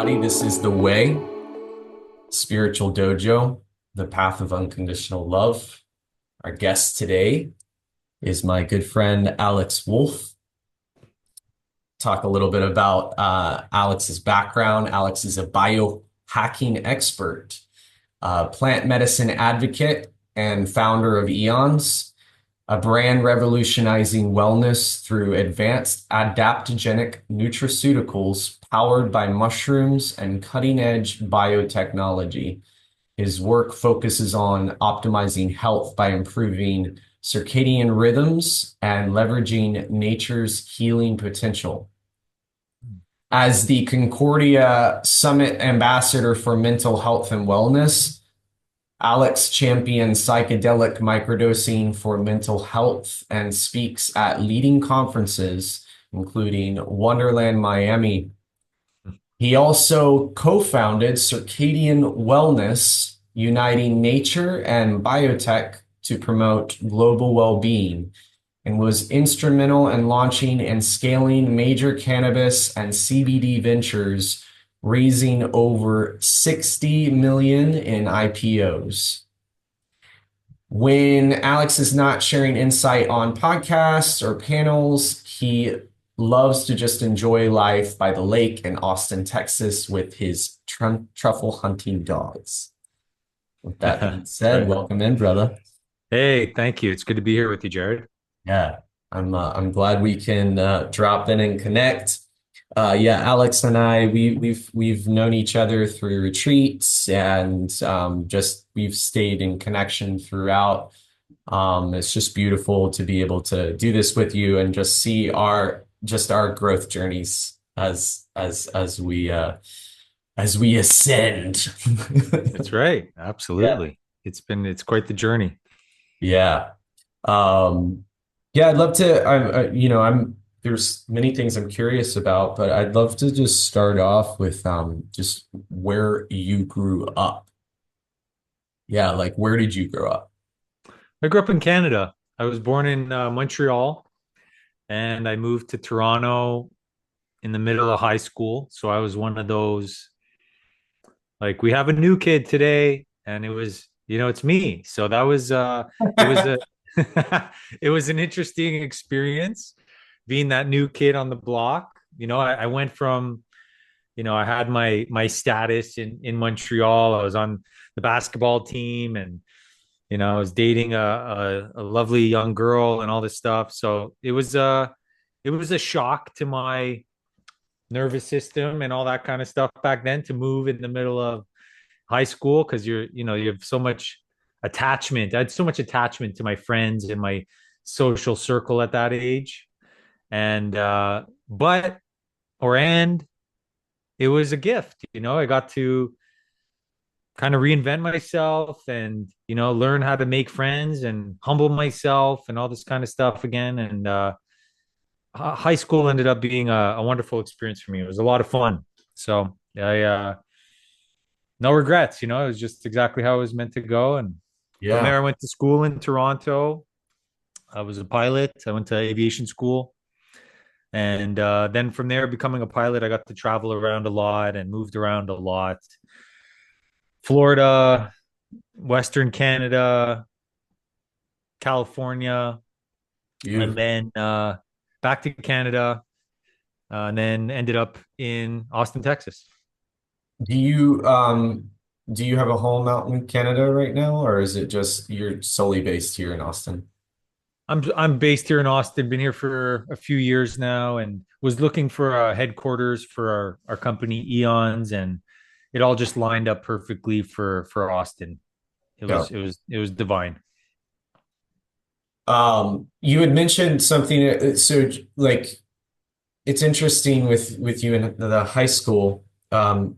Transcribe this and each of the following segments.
everybody. This is The Way, Spiritual Dojo, the path of unconditional love. Our guest today is my good friend, Alex Wolfe. Talk a little bit about Alex's background. Alex is a biohacking expert, plant medicine advocate, and founder of Eons, a brand revolutionizing wellness through advanced adaptogenic nutraceuticals powered by mushrooms and cutting-edge biotechnology. His work focuses on optimizing health by improving circadian rhythms and leveraging nature's healing potential. As the Concordia Summit ambassador for mental health and wellness, Alex champions psychedelic microdosing for mental health and speaks at leading conferences, including Wonderland Miami. He also co-founded Circadian Wellness, uniting nature and biotech to promote global well-being, and was instrumental in launching and scaling major cannabis and CBD ventures, raising over 60 million in IPOs. When Alex is not sharing insight on podcasts or panels, he loves to just enjoy life by the lake in Austin, Texas, with his truffle hunting dogs. With that being said, Right. welcome in, brother. Hey, thank you. It's good to be here with you, Jared. Yeah, I'm glad we can drop in and connect. Yeah, Alex and I we've known each other through retreats and just we've stayed in connection throughout. It's just beautiful to be able to do this with you and just see our growth journeys as we ascend. That's right. Yeah. Absolutely. It's quite the journey. Yeah. Um, yeah, I'd love to, there's many things I'm curious about, but I'd love to just start off with, just where you grew up. Yeah. Like, where did you grow up? I grew up in Canada. I was born in Montreal and I moved to Toronto in the middle of high school. So I was one of those, like, we have a new kid today, and it's me. So that was it was a it was an interesting experience being that new kid on the block. I went from, I had my status in Montreal. I was on the basketball team, and I was dating a lovely young girl and all this stuff. So it was a shock to my nervous system and all that kind of stuff back then to move in the middle of high school, because you have so much attachment. I had so much attachment to my friends and my social circle at that age. And but or and it was a gift. I got to kind of reinvent myself and learn how to make friends and humble myself and all this kind of stuff again. And high school ended up being a wonderful experience for me. It was a lot of fun. So I no regrets. It was just exactly how it was meant to go. And from there, Yeah. I went to school in Toronto. I was a pilot. I went to aviation school. And then from there, becoming a pilot, I got to travel around a lot and moved around a lot. Florida, Western Canada, California, and Beautiful. then back to Canada, and then ended up in Austin, Texas. Do you, do you have a home out in Canada right now, or is it just you're solely based here in Austin? I'm based here in Austin, been here for a few years now, and was looking for a headquarters for our company Eons, and it all just lined up perfectly for Austin. It Yeah. was it was it was divine. You had mentioned something, so like it's interesting with you in the high school,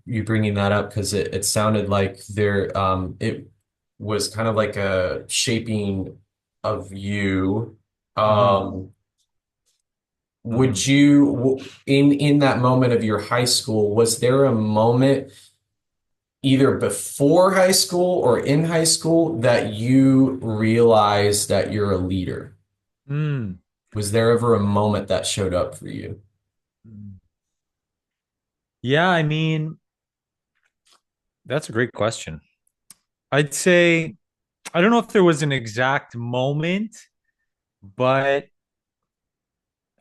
you bringing that up because it sounded like it was kind of like a shaping of you. Mm-hmm. Um, Mm-hmm. would you, in that moment of your high school, was there a moment either before high school or in high school that you realized that you're a leader? Mm. Was there ever a moment that showed up for you? Yeah, I mean, That's a great question. I'd say I don't know if there was an exact moment, but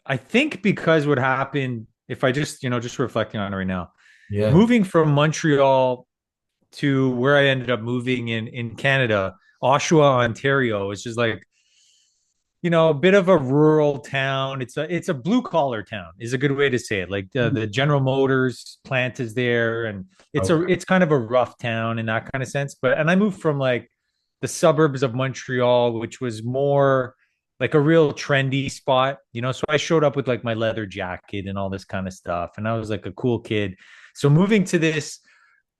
I think because what happened, if I just, just reflecting on it right now, Yeah. moving from Montreal to where I ended up moving in Canada, Oshawa, Ontario, is just like, a bit of a rural town. It's a blue collar town is a good way to say it. Like the General Motors plant is there, and Okay. it's kind of a rough town in that kind of sense. And I moved from like the suburbs of Montreal, which was more like a real trendy spot, So I showed up with like my leather jacket and all this kind of stuff, and I was like a cool kid. So moving to this,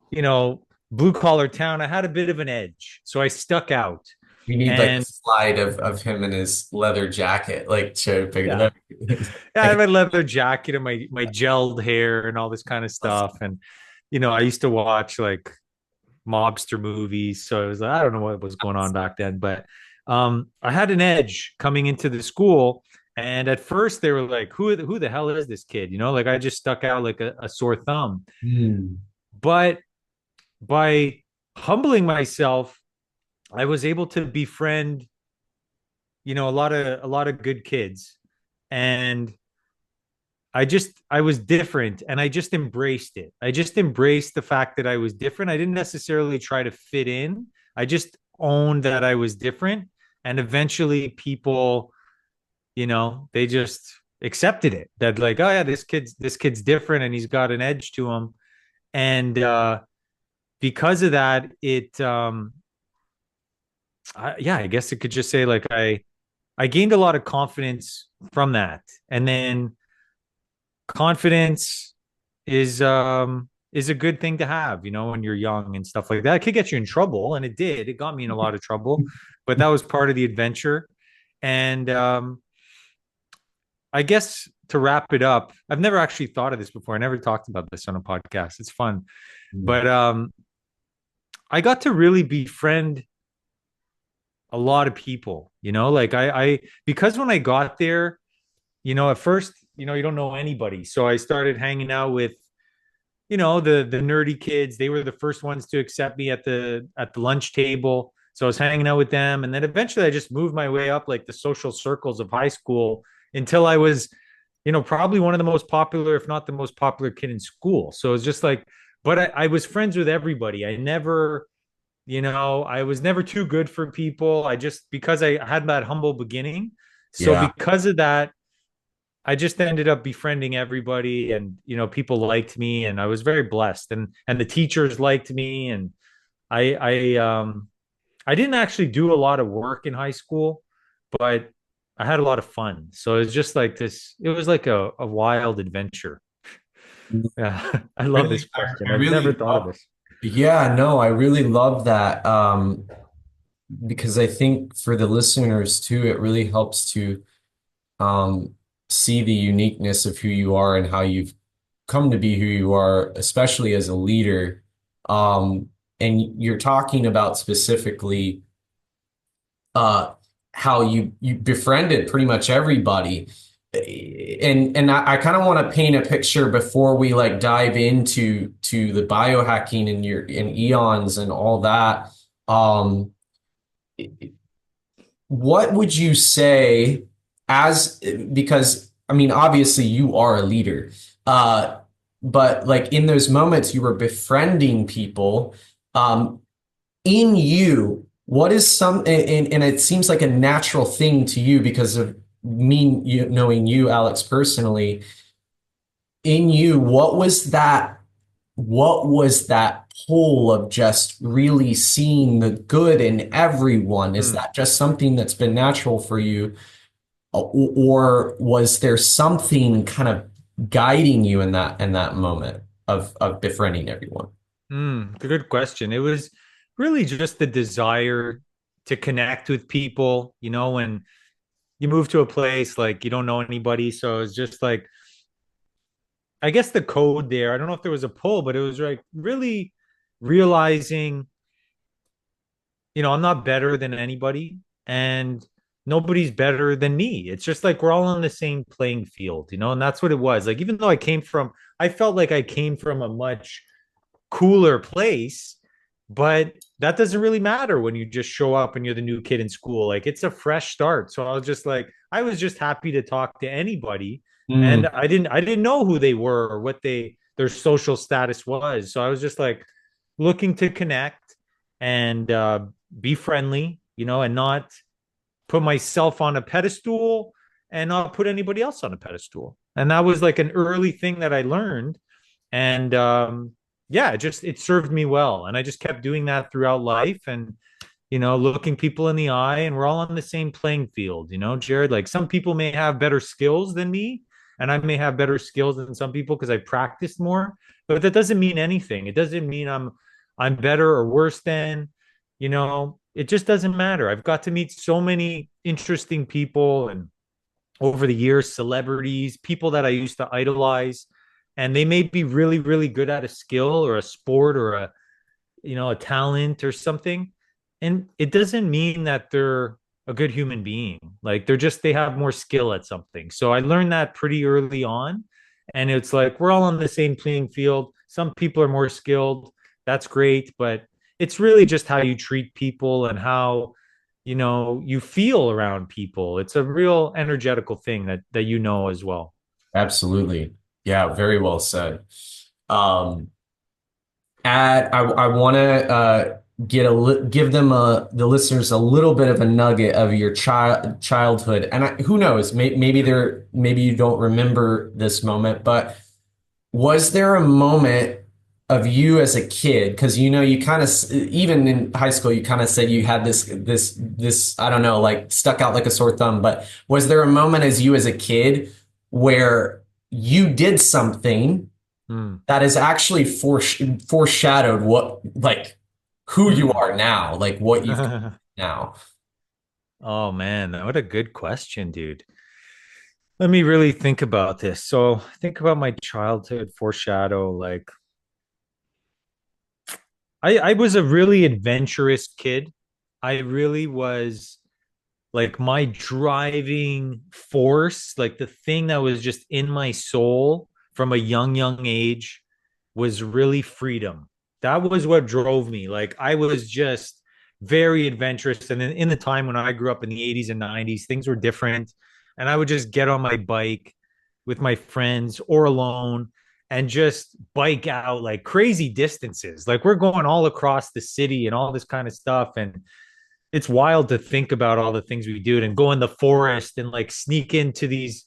you know, blue collar town, I had a bit of an edge, so I stuck out. We need like a And slide of him in his leather jacket, like to figure yeah, that. yeah, I I have a leather jacket and my gelled hair and all this kind of stuff. And I used to watch like mobster movies, so it was I don't know what was going on back then, but I had an edge coming into the school. And at first they were like, who the hell is this kid? Like I just stuck out like a sore thumb. Hmm. But by humbling myself, I was able to befriend, a lot of good kids. And I was different and I just embraced it. I just embraced the fact that I was different. I didn't necessarily try to fit in. I just owned that I was different. And eventually people, they just accepted it. That like, oh yeah, this kid's different and he's got an edge to him. And because of that, yeah, I guess it could just say like I gained a lot of confidence from that. And then confidence is a good thing to have, when you're young and stuff like that. It could get you in trouble, and it did. It got me in a lot of trouble, but that was part of the adventure. And I guess to wrap it up, I've never actually thought of this before. I never talked about this on a podcast. It's fun, but I got to really befriend a lot of people. Like I because when I got there, at first, you don't know anybody, so I started hanging out with the nerdy kids. They were the first ones to accept me at the lunch table, so I was hanging out with them. And then eventually I just moved my way up like the social circles of high school until I was probably one of the most popular, if not the most popular kid in school. So it's just like, but I was friends with everybody. I was never too good for people. I just, because I had that humble beginning, so Yeah. because of that, I just ended up befriending everybody, and people liked me, and I was very blessed, and the teachers liked me. And I didn't actually do a lot of work in high school, but I had a lot of fun. So it was just like this, it was like a wild adventure. Yeah. I love Really, this question. I I've never really thought of love. this. Yeah, no, I really love that. Because I think for the listeners too, it really helps to um, see the uniqueness of who you are and how you've come to be who you are, especially as a leader. Um, and you're talking about specifically uh, how you befriended pretty much everybody. And I kind of want to paint a picture before we like dive into the biohacking and your and eons and all that. Um, what would you say as because I mean obviously you are a leader, uh, but like in those moments you were befriending people, um, in you, what is some and it seems like a natural thing to you because of me knowing you, Alex, personally, in you, what was that pull of just really seeing the good in everyone? Is Hmm. that just something that's been natural for you, or was there something kind of guiding you in that moment of befriending everyone? It's a good question. It was really just the desire to connect with people, when you move to a place like you don't know anybody. So it's just like, I guess the code there, I don't know if there was a pull, but it was like really realizing, I'm not better than anybody, and nobody's better than me. It's just like we're all on the same playing field, and that's what it was. Like, even though I felt like I came from a much cooler place, But that doesn't really matter when you just show up and you're the new kid in school. Like it's a fresh start. So I was just happy to talk to anybody. And Mm, I didn't know who they were or what their social status was. So I was just like looking to connect and be friendly, and not put myself on a pedestal and not put anybody else on a pedestal. And that was like an early thing that I learned. And yeah, it served me well. And I just kept doing that throughout life and, looking people in the eye, and we're all on the same playing field, Jared. Like some people may have better skills than me, and I may have better skills than some people because I practiced more, but that doesn't mean anything. It doesn't mean I'm better or worse than, it just doesn't matter. I've got to meet so many interesting people and over the years, celebrities, people that I used to idolize, and they may be really, really good at a skill or a sport or a talent or something. And it doesn't mean that they're a good human being. Like they have more skill at something. So I learned that pretty early on. And it's like we're all on the same playing field. Some people are more skilled. That's great. But it's really just how you treat people and how you feel around people. It's a real energetical thing that as well. absolutely. Yeah, very well said. Um, I want to give them the listeners a little bit of a nugget of your childhood, and who knows, maybe you don't remember this moment, but was there a moment of you as a kid? Because you kind of even in high school you kind of said you had this I don't know, like stuck out like a sore thumb. But was there a moment as you as a kid where you did something Hmm. that is actually foreshadowed what like who you Hmm. are now, like what you've got now? Oh man, what a good question, dude. Let me really think about this. So think about my childhood foreshadow. Like I was a really adventurous kid. I really was like my driving force, like the thing that was just in my soul from a young age was really freedom. That was what drove me. Like I was just very adventurous. And then in the time when I grew up in the 80s and 90s, things were different. And I would just get on my bike with my friends or alone and just bike out like crazy distances. Like we're going all across the city and all this kind of stuff. And it's wild to think about all the things we do and go in the forest and like sneak into these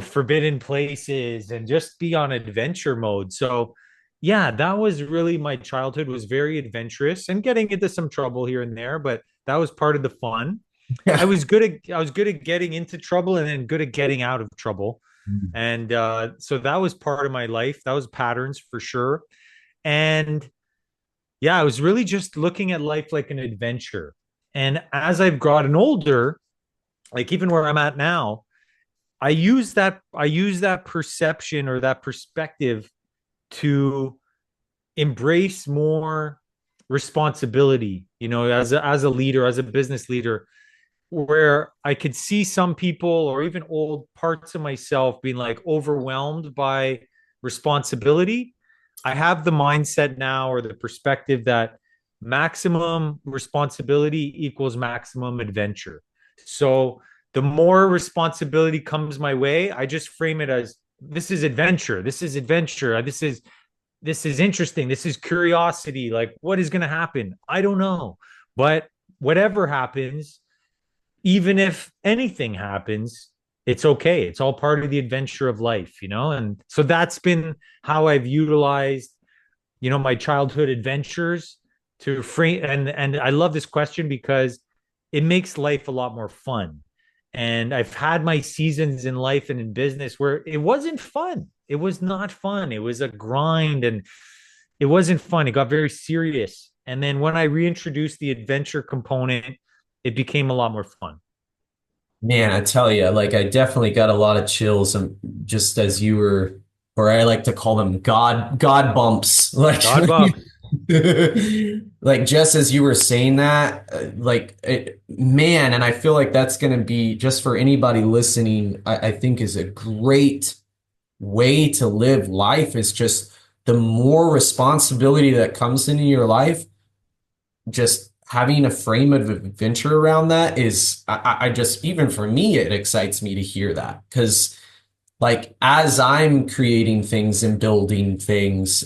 forbidden places and just be on adventure mode. So yeah, that was really my childhood, was very adventurous and getting into some trouble here and there, but that was part of the fun. Yeah. I was good at getting into trouble and then good at getting out of trouble. And so that was part of my life. That was patterns for sure. And yeah, I was really just looking at life like an adventure. And as I've gotten older, like even where I'm at now, I use that perception or that perspective to embrace more responsibility, as a leader, as a business leader, where I could see some people or even old parts of myself being like overwhelmed by responsibility. I have the mindset now or the perspective that maximum responsibility equals maximum adventure. So the more responsibility comes my way, I just frame it as this is adventure. This is adventure. This is interesting. This is curiosity. Like what is going to happen? I don't know. But whatever happens, even if anything happens, it's okay. It's all part of the adventure of life. And so that's been how I've utilized, my childhood adventures to free. And I love this question because it makes life a lot more fun. And I've had my seasons in life and in business where it wasn't fun. It was not fun. It was a grind and it wasn't fun. It got very serious. And then when I reintroduced the adventure component, it became a lot more fun. Man, I tell you, like I definitely got a lot of chills, just as you were, or I like to call them God bumps. Like, God bump. like just as you were saying that, man, and I feel like that's going to be just for anybody listening, I think is a great way to live life is just the more responsibility that comes into your life, just having a frame of adventure around that is, I just, even for me, it excites me to hear that. Because, like, as I'm creating things and building things,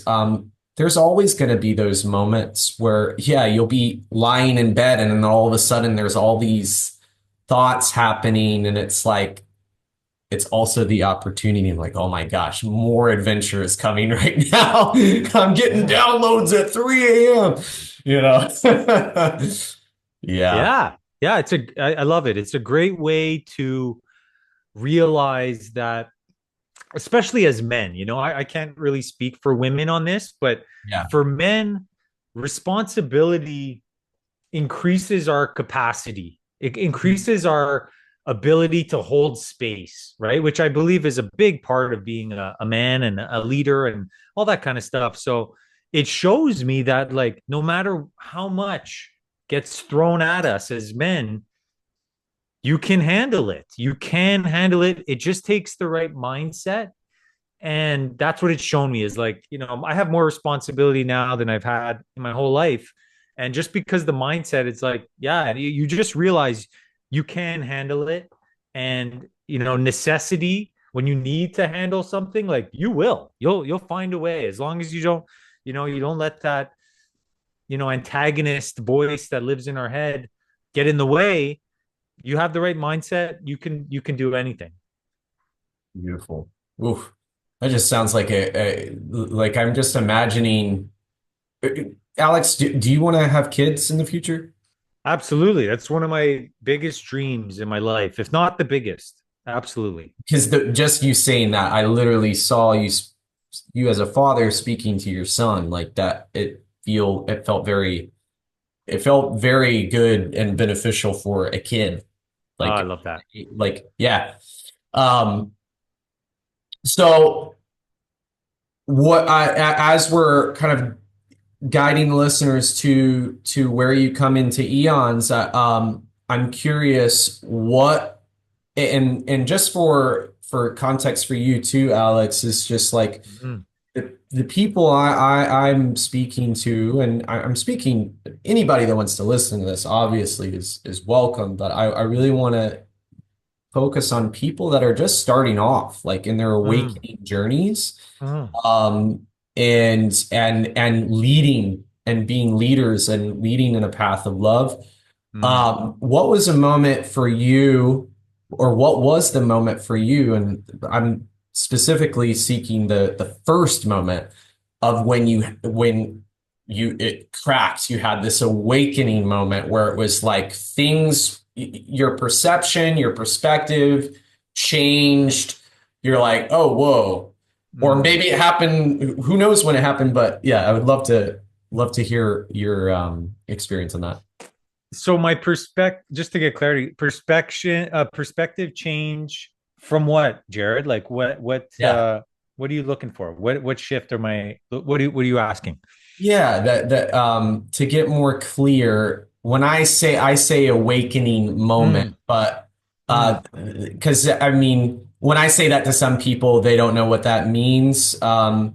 there's always going to be those moments where, yeah, you'll be lying in bed and then all of a sudden there's all these thoughts happening. And it's like, it's also the opportunity like, oh my gosh, more adventure is coming right now. I'm getting Yeah. downloads at 3 a.m. You know? Yeah. Yeah. Yeah. I love it. It's a great way to realize that, especially as men, I can't really speak for women on this, but Yeah. for men, responsibility increases our capacity. It increases our ability to hold space, right? Which I believe is a big part of being a man and a leader and all that kind of stuff. So it shows me that, like, no matter how much gets thrown at us as men, you can handle it. You can handle it. It just takes the right mindset. And that's what it's shown me is, like, I have more responsibility now than I've had in my whole life. And just because the mindset, it's like, yeah, you just realize you can handle it. And, necessity, when you need to handle something, like, you'll find a way, as long as you don't let that, antagonist voice that lives in our head get in the way. You have the right mindset, you can do anything. Beautiful. Oof. That just sounds like like I'm just imagining. Alex, do you want to have kids in the future? Absolutely. That's one of my biggest dreams in my life, if not the biggest. Absolutely. Because just you saying that, I literally saw you as a father speaking to your son like that. It felt very good and beneficial for a kid. Oh, I Like, love that. yeah. Um, so as we're kind of guiding listeners to where you come into Eons, I'm curious what, and just for context for you too, Alex, is just like Mhm. the people I'm speaking to, and I'm speaking, anybody that wants to listen to this obviously is welcome, but I really want to focus on people that are just starting off, like in their Mm, awakening journeys, mm, um, and leading and being leaders and leading in a path of love. mm, What was a moment for you, or what was the moment for you? And I'm specifically seeking the first moment of when it cracked. You had this awakening moment where it was like your perception, your perspective changed. You're like, oh, whoa. Or mm. maybe it happened. Who knows when it happened? But yeah, I would love to hear your experience on that. So my perspective, just to get clarity, perspective change from what, Jared? Like, Yeah. what are you looking for? What shift am I, what are you asking? Yeah, that to get more clear, when I say awakening moment, Mm, but mm, because I mean, when I say that to some people, they don't know what that means. mm.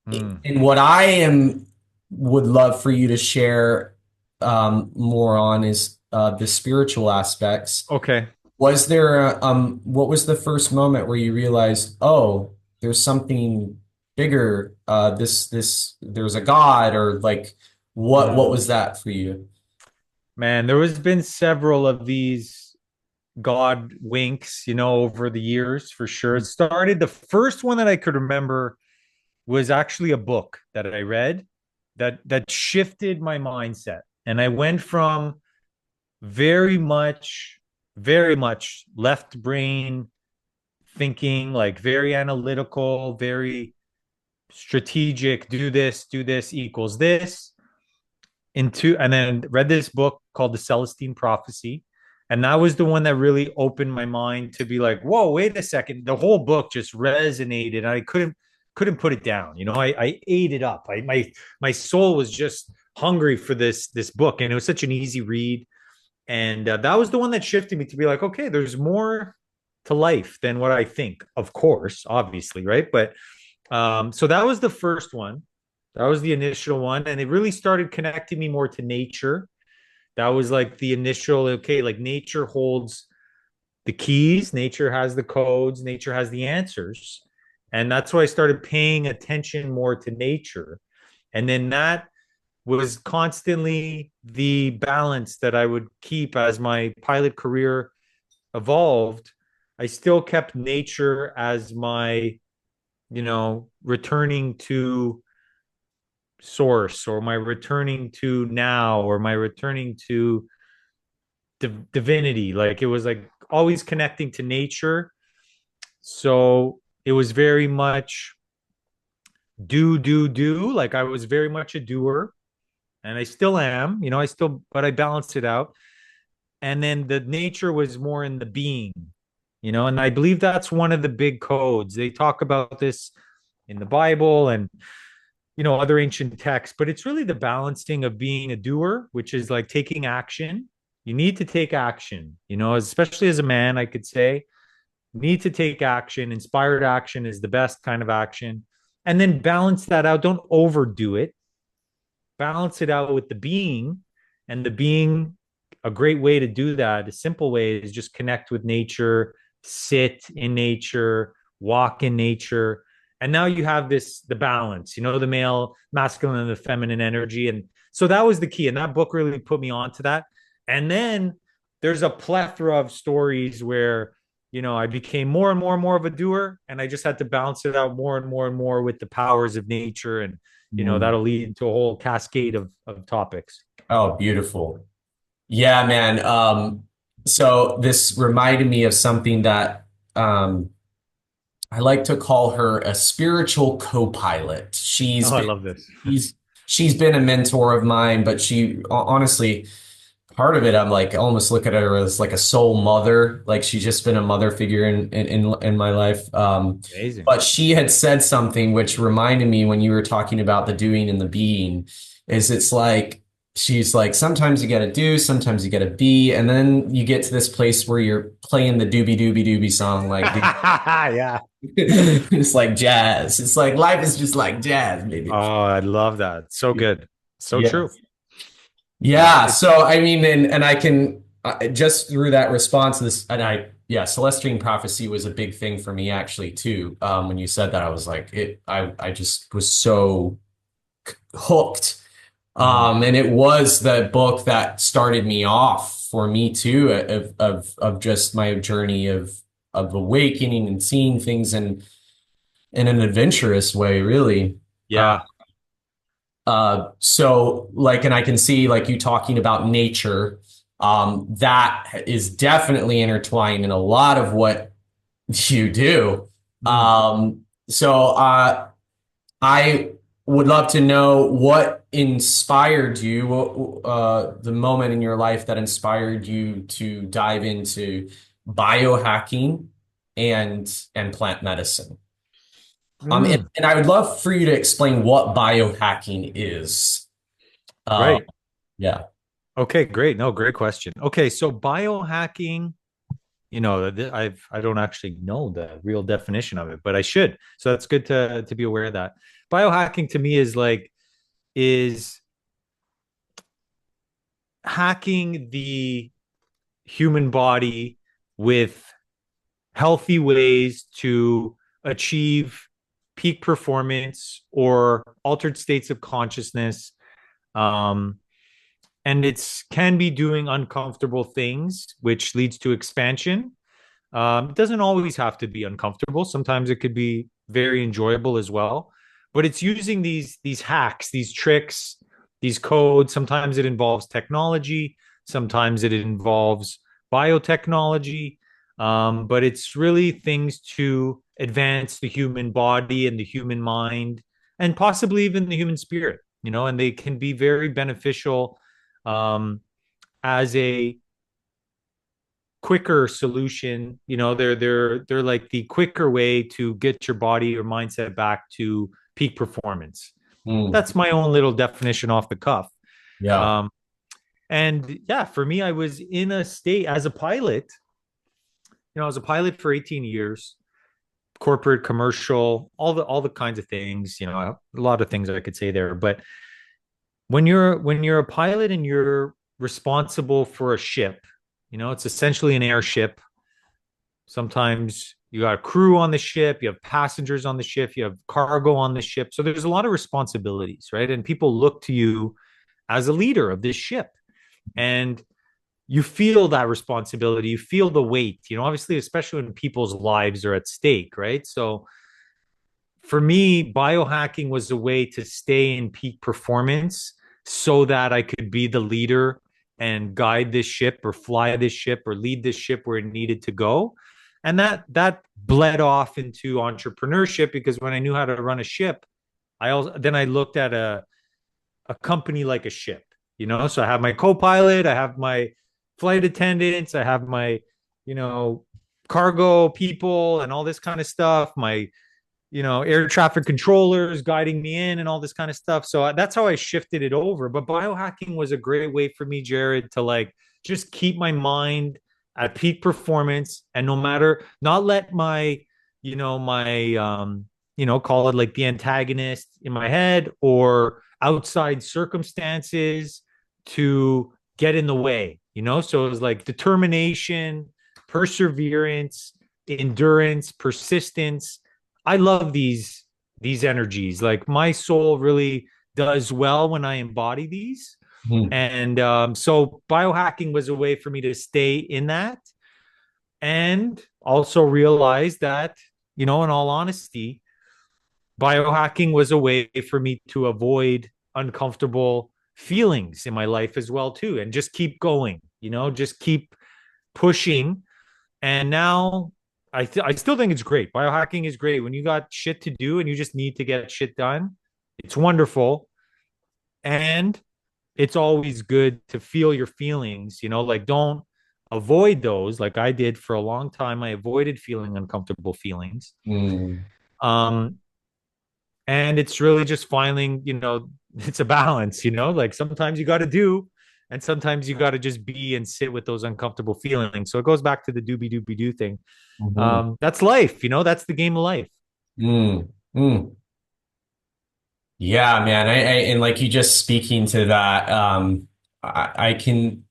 And what I am would love for you to share more on is the spiritual aspects. Okay. Was there what was the first moment where you realized, oh, there's something bigger, this there's a God, or like what Mm. was that for you? Man, there has been several of these God winks, over the years, for sure. It started, the first one that I could remember was actually a book that I read that shifted my mindset. And I went from very much, very much left brain thinking, like very analytical, very strategic, do this equals this, and then read this book called The Celestine Prophecy. And that was the one that really opened my mind to be like, whoa, wait a second. The whole book just resonated. I couldn't put it down. I ate it up. My soul was just hungry for this book, and it was such an easy read. And that was the one that shifted me to be like, okay, there's more to life than what I think. Of course, obviously, right? But so that was the first one That was the initial one. And it really started connecting me more to nature. That was like the initial, okay, like nature holds the keys, nature has the codes, nature has the answers. And that's why I started paying attention more to nature. And then that was constantly the balance that I would keep as my pilot career evolved. I still kept nature as my, returning to source, or my returning to now, or my returning to divinity. Like it was like always connecting to nature. So it was very much do. Like I was very much a doer, and I still am, but I balanced it out. And then the nature was more in the being, and I believe that's one of the big codes. They talk about this in the Bible and, other ancient texts, but it's really the balancing of being a doer, which is like taking action. You need to take action, especially as a man, I could say, need to take action. Inspired action is the best kind of action. And then balance that out. Don't overdo it. Balance it out with the being. And the being, a great way to do that, a simple way, is just connect with nature, sit in nature, walk in nature. And now you have the balance, the male, masculine, and the feminine energy. And so that was the key. And that book really put me onto that. And then there's a plethora of stories where, I became more and more and more of a doer, and I just had to balance it out more and more and more with the powers of nature. And, Mm. that'll lead to a whole cascade of topics. Oh, beautiful. Yeah, man. So this reminded me of something that I like to call her a spiritual co-pilot. Oh, I love this. She's she's been a mentor of mine, but honestly, part of it, I'm like almost look at her as like a soul mother. Like she's just been a mother figure in my life. Amazing. But she had said something which reminded me when you were talking about the doing and the being, is it's like she's like sometimes you gotta do, sometimes you gotta be, and then you get to this place where you're playing the doobie doobie doobie song like Yeah. it's like jazz. It's like life is just like jazz, maybe. Oh, I love that. So good. So Yeah. true. Yeah. Yeah. So I mean, and I can just through that response to this, and yeah, Celestine prophecy was a big thing for me actually too. When you said that, I was like, I just was so hooked. Mm. And it was the book that started me off for me too, of just my journey of awakening and seeing things in an adventurous way, really. Yeah. So like, and I can see like you talking about nature, that is definitely intertwined in a lot of what you do. Mm. I would love to know what inspired you, the moment in your life that inspired you to dive into biohacking and plant medicine. Mm. And I would love for you to explain what biohacking is. Uh, Right. yeah. Okay, great. No, great question. Okay, so biohacking, I don't actually know the real definition of it, but I should. So that's good to be aware of that. Biohacking to me is hacking the human body with healthy ways to achieve peak performance or altered states of consciousness. Um, and it's can be doing uncomfortable things, which leads to expansion. It doesn't always have to be uncomfortable. Sometimes it could be very enjoyable as well. But it's using these hacks, these tricks, these codes. Sometimes it involves technology. Sometimes it involves biotechnology. But it's really things to advance the human body and the human mind, and possibly even the human spirit. And they can be very beneficial um, as a quicker solution. They're like the quicker way to get your body or mindset back to peak performance. Mm, That's my own little definition off the cuff. yeah. um, and yeah, for me, I was in a state as a pilot. I was a pilot for 18 years, corporate, commercial, all the kinds of things. A lot of things I could say there. But when you're a pilot and you're responsible for a ship, it's essentially an airship. Sometimes you got a crew on the ship, you have passengers on the ship, you have cargo on the ship. So there's a lot of responsibilities, right? And people look to you as a leader of this ship. And you feel that responsibility, you feel the weight, obviously, especially when people's lives are at stake, right? So for me, biohacking was a way to stay in peak performance so that I could be the leader and guide this ship or fly this ship or lead this ship where it needed to go. And that bled off into entrepreneurship because when I knew how to run a ship, I looked at a company like a ship, So I have my co-pilot, I have my flight attendants, I have my, you know, cargo people and all this kind of stuff, my air traffic controllers guiding me in and all this kind of stuff. So that's how I shifted it over. But biohacking was a great way for me, Jared, to like just keep my mind at peak performance and no matter not let call it like the antagonist in my head or outside circumstances to get in the way, So it was like determination, perseverance, endurance, persistence. I love these energies. Like my soul really does well when I embody these. Mhm. And so biohacking was a way for me to stay in that and also realize that, in all honesty, biohacking was a way for me to avoid uncomfortable feelings in my life as well too and just keep going, just keep pushing and now I still think it's great. Biohacking is great. When you got shit to do and you just need to get shit done, it's wonderful. And it's always good to feel your feelings, like don't avoid those like I did for a long time. I avoided feeling uncomfortable feelings. Mm. Um, and it's really just finding, it's a balance, like sometimes you got to do and sometimes you got to just be and sit with those uncomfortable feelings. So it goes back to the doobie doobie doo thing. Mhm. That's life, that's the game of life. Mm. Mm. Yeah, man. And like you just speaking to that, I can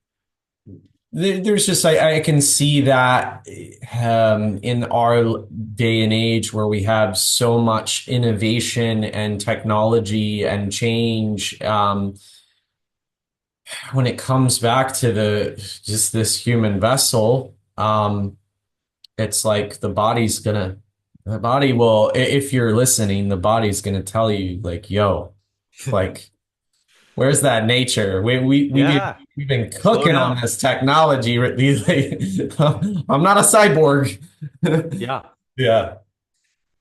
there's just I can see that in our day and age where we have so much innovation and technology and change, when it comes back to the just this human vessel, it's like the body will, if you're listening, the body's gonna tell you like, yo, like, where's that nature? Yeah. We've been Slow cooking on down. this technology. I'm not a cyborg. Yeah. Yeah.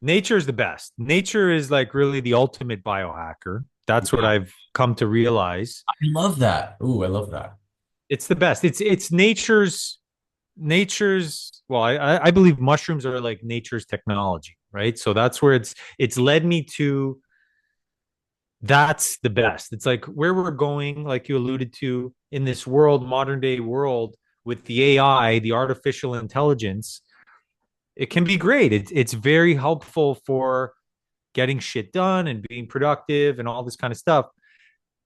Nature is the best. Nature is like really the ultimate biohacker. That's what Yeah. I've come to realize. I love that. Ooh, I love that. It's the best. It's nature's well, I believe mushrooms are like nature's technology, right? So that's where it's led me to that's the best. It's like where we're going, like you alluded to in this world, modern day world with the AI, the artificial intelligence, it can be great. It's very helpful for getting shit done and being productive and all this kind of stuff.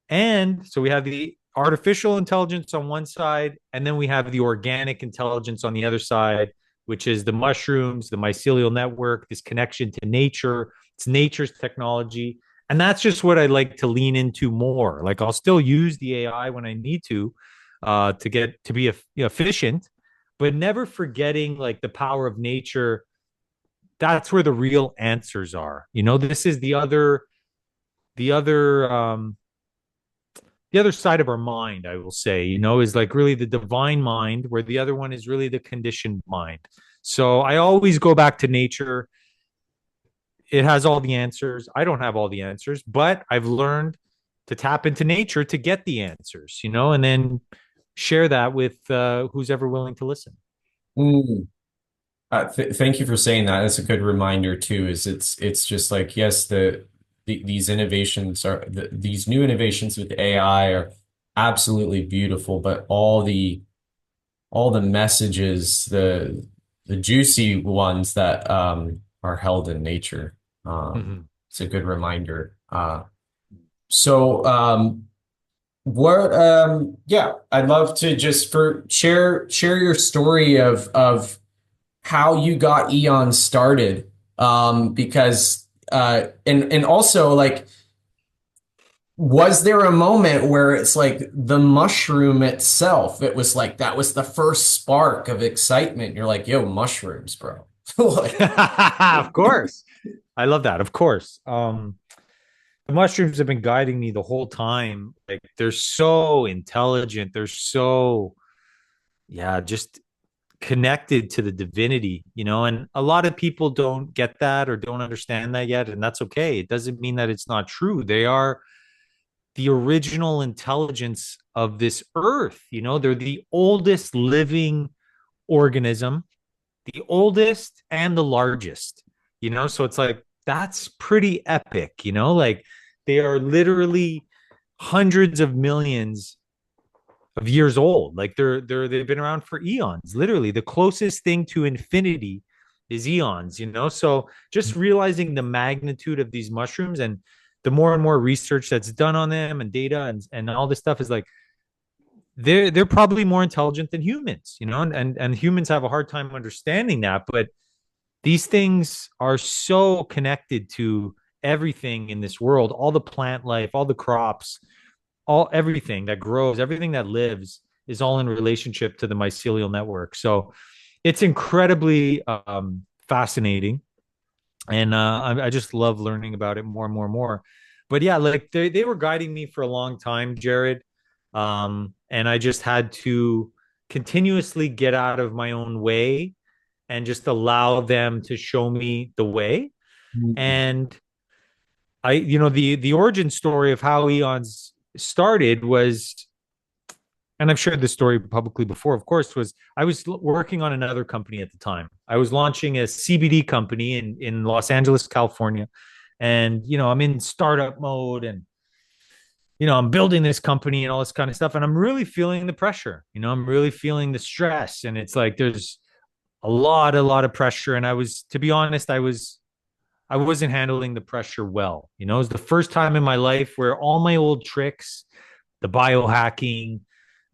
And so we have the artificial intelligence on one side, and then we have the organic intelligence on the other side, which is the mushrooms, the mycelial network, this connection to nature. It's nature's technology. And that's just what I like to lean into more. Like I'll still use the AI when I need to get to be efficient, but never forgetting like the power of nature. That's where the real answers are. This is the other the other side of our mind, I will say, is like really the divine mind, where the other one is really the conditioned mind. So I always go back to nature. It has all the answers. I don't have all the answers, but I've learned to tap into nature to get the answers, and then share that with who's ever willing to listen. Mm. Thank you for saying that. That's a good reminder too. Is it's just like yes, these innovations these new innovations with AI are absolutely beautiful, but all the messages, the juicy ones that are held in nature. Mhm. It's a good reminder. So what yeah, I'd love to just for share your story of how you got Eon started. Because and also like was there a moment where it's like the mushroom itself, it was like that was the first spark of excitement. You're like, yo, mushrooms, bro. Like, Of course. I love that. Of course. The mushrooms have been guiding me the whole time. Like they're so intelligent. They're so, yeah, just connected to the divinity, and a lot of people don't get that or don't understand that yet. And that's okay. It doesn't mean that it's not true. They are the original intelligence of this earth. They're the oldest living organism, the oldest and the largest, so it's like, that's pretty epic, like they are literally hundreds of millions of years old. Like they've been around for eons. Literally, the closest thing to infinity is eons. So just realizing the magnitude of these mushrooms, and the more and more research that's done on them and data and all this stuff, is like they're probably more intelligent than humans. And humans have a hard time understanding that, but these things are so connected to everything in this world, all the plant life, all the crops, all everything that grows, everything that lives is all in relationship to the mycelial network. So it's incredibly fascinating, and I just love learning about it more and more and more. But yeah, like they were guiding me for a long time, Jared, and I just had to continuously get out of my own way and just allow them to show me the way. And the origin story of how Eons started was, and I've shared this story publicly before, of course, was I was working on another company at the time. I was launching a CBD company in Los Angeles, California. And, I'm in startup mode, and, I'm building this company and all this kind of stuff. And I'm really feeling the pressure. I'm really feeling the stress. And it's like there's a lot of pressure. And to be honest, I wasn't handling the pressure well. It was the first time in my life where all my old tricks, the biohacking,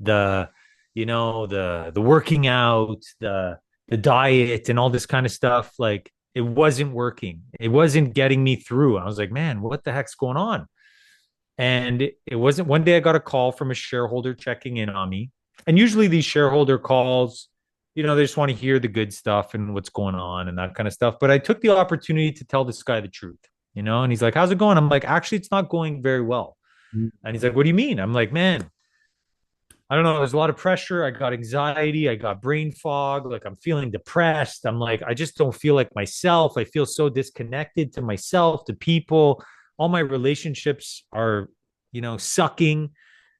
the the working out, the diet and all this kind of stuff, like it wasn't working. It wasn't getting me through. I was like, man, what the heck's going on? And it wasn't one day I got a call from a shareholder checking in on me. And usually these shareholder calls, they just want to hear the good stuff and what's going on and that kind of stuff. But I took the opportunity to tell this guy the truth, and he's like, how's it going? I'm like, actually, it's not going very well. And he's like, what do you mean? I'm like, man, I don't know. There's a lot of pressure. I got anxiety. I got brain fog. Like I'm feeling depressed. I'm like, I just don't feel like myself. I feel so disconnected to myself, to people. All my relationships are, sucking.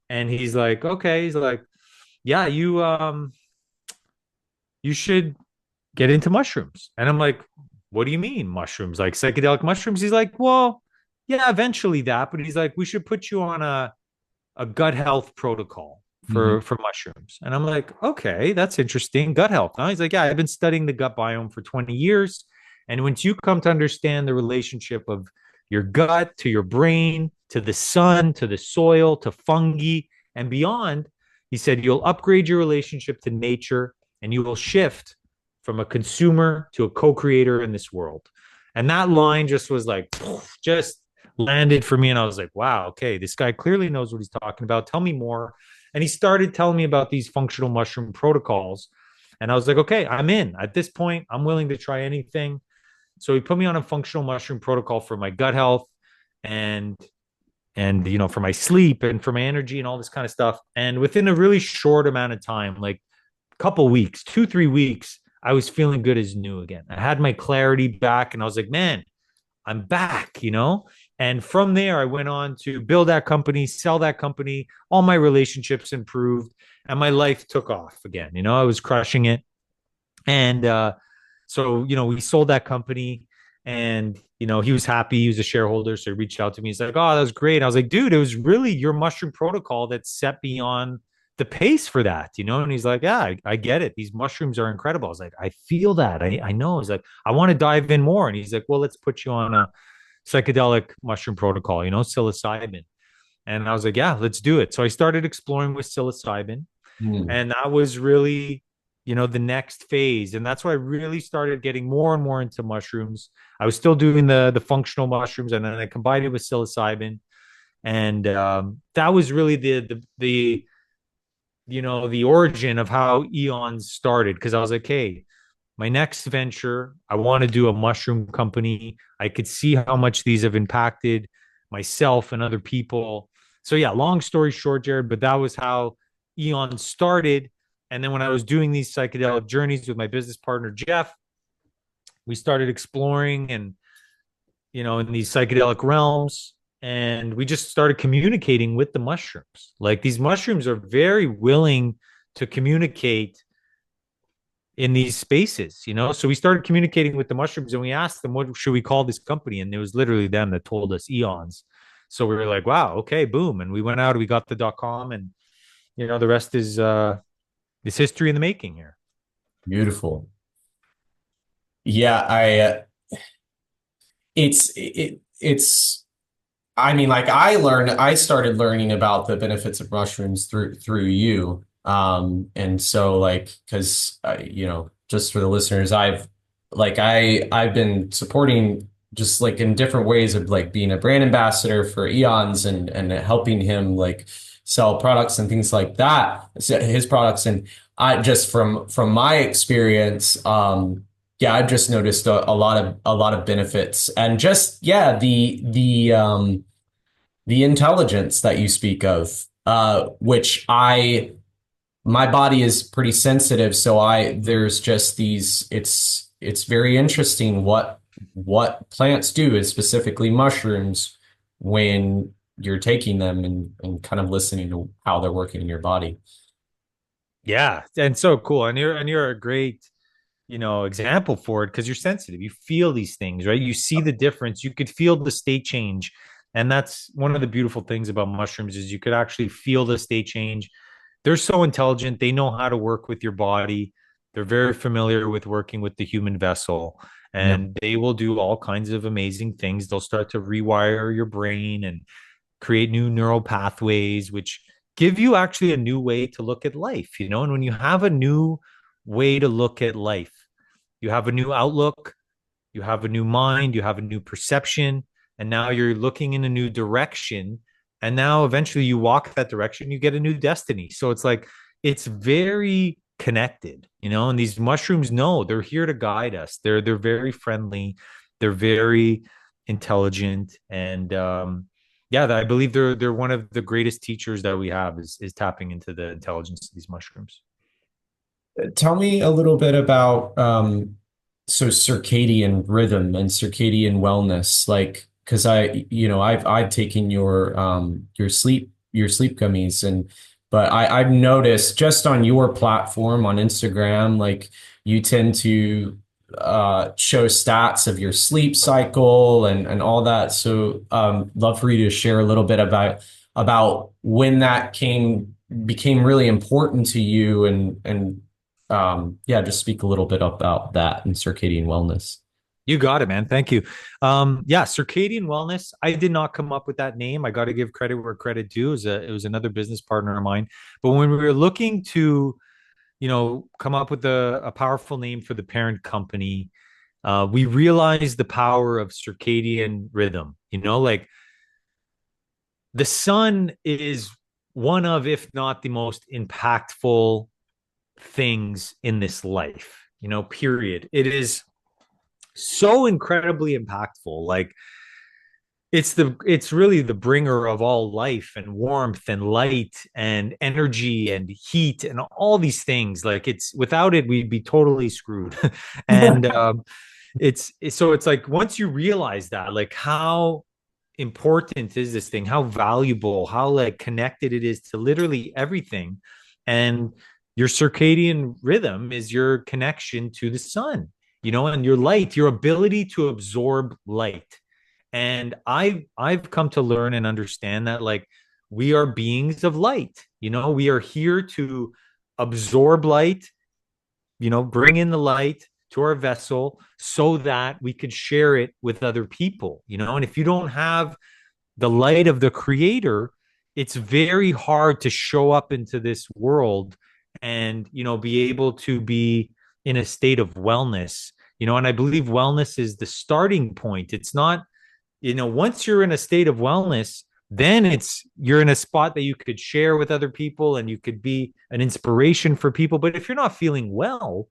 And he's like, okay. He's like, yeah, you should get into mushrooms. And I'm like, what do you mean mushrooms? Like psychedelic mushrooms? He's like, well, yeah, eventually that. But he's like, we should put you on a gut health protocol Mhm. for mushrooms. And I'm like, okay, that's interesting. Gut health. Huh? He's like, yeah, I've been studying the gut biome for 20 years. And once you come to understand the relationship of your gut to your brain, to the sun, to the soil, to fungi, and beyond, he said, you'll upgrade your relationship to nature and you will shift from a consumer to a co creator in this world. And that line just was like, just landed for me. And I was like, wow, okay, this guy clearly knows what he's talking about. Tell me more. And he started telling me about these functional mushroom protocols. And I was like, okay, I'm in. At this point, I'm willing to try anything. So he put me on a functional mushroom protocol for my gut health and for my sleep and for my energy and all this kind of stuff. And within a really short amount of time, like a couple weeks, 2, 3 weeks, I was feeling good as new again. I had my clarity back and I was like, man, I'm back. And from there, I went on to build that company, sell that company. All my relationships improved and my life took off again. I was crushing it. And so, we sold that company and, he was happy. He was a shareholder. So he reached out to me. He's like, oh, that was great. I was like, dude, it was really your mushroom protocol that set me on the pace for that, you know? And he's like, yeah, I get it. These mushrooms are incredible. I was like, I feel that. I know. He's like, I want to dive in more. And he's like, well, let's put you on a psychedelic mushroom protocol, you know, psilocybin. And I was like, yeah, let's do it. So I started exploring with psilocybin. Mm. And that was really, you know, the next phase. And that's why I really started getting more and more into mushrooms. I was still doing the functional mushrooms, and then I combined it with psilocybin. And that was really the you know, the origin of how Eons started. Cause I was like, hey, my next venture, I want to do a mushroom company. I could see how much these have impacted myself and other people. So yeah, long story short, Jared, but that was how Eon started. And then when I was doing these psychedelic journeys with my business partner Jeff, we started exploring and, you know, in these psychedelic realms, and we just started communicating with the mushrooms. Like these mushrooms are very willing to communicate in these spaces, you know? So we started communicating with the mushrooms, and we asked them, what should we call this company? And it was literally them that told us Eons. So we were like, wow, okay, boom. And we went out, we got the .com, and you know, the rest is history in the making here. Beautiful. Yeah, it's I mean, like I started learning about the benefits of mushrooms through you. And so like, because you know, just for the listeners, I've been supporting just like in different ways of like being a brand ambassador for Eons and helping him like sell products and things like that, his products. And I just from my experience, yeah, I've just noticed a lot of benefits and just yeah, the intelligence that you speak of, which my body is pretty sensitive, so there's just these. It's very interesting what plants do, and specifically mushrooms, when you're taking them and kind of listening to how they're working in your body. Yeah, and so cool. And you're a great, you know, example for it because you're sensitive. You feel these things, right? You see the difference. You could feel the state change. And that's one of the beautiful things about mushrooms is you could actually feel the state change. They're so intelligent. They know how to work with your body. They're very familiar with working with the human vessel, Yeah. and they will do all kinds of amazing things. They'll start to rewire your brain and create new neural pathways, which give you actually a new way to look at life, you know? And when you have a new way to look at life, you have a new outlook, you have a new mind, you have a new perception, and now you're looking in a new direction. And now eventually you walk that direction, you get a new destiny. So it's like, it's very connected, you know, and these mushrooms know they're here to guide us. They're very friendly, they're very intelligent, and yeah, I believe they're one of the greatest teachers that we have is tapping into the intelligence of these mushrooms. Tell me a little bit about so circadian rhythm and circadian wellness, like because you know, I've taken your sleep gummies and but I've noticed just on your platform on Instagram, like you tend to show stats of your sleep cycle and all that. So love for you to share a little bit about when that became really important to you and yeah, just speak a little bit about that and circadian wellness. You got it, man. Thank you. Yeah, circadian wellness. I did not come up with that name. I got to give credit where credit due. It was another business partner of mine. But when we were looking to, you know, come up with a powerful name for the parent company, we realized the power of circadian rhythm. You know, like the sun is one of, if not the most impactful things in this life. You know, period. It is so incredibly impactful. Like it's really the bringer of all life and warmth and light and energy and heat and all these things. Like it's without it we'd be totally screwed. And so it's like once you realize that, like how important is this thing, how valuable, how like connected it is to literally everything. And your circadian rhythm is your connection to the sun, you know, and your light, your ability to absorb light. And I've come to learn and understand that like we are beings of light. We are here to absorb light, bring in the light to our vessel so that we could share it with other people. And if you don't have the light of the creator, it's very hard to show up into this world and, be able to be in a state of wellness. And I believe wellness is the starting point. It's not, once you're in a state of wellness, then you're in a spot that you could share with other people and you could be an inspiration for people. But if you're not feeling well,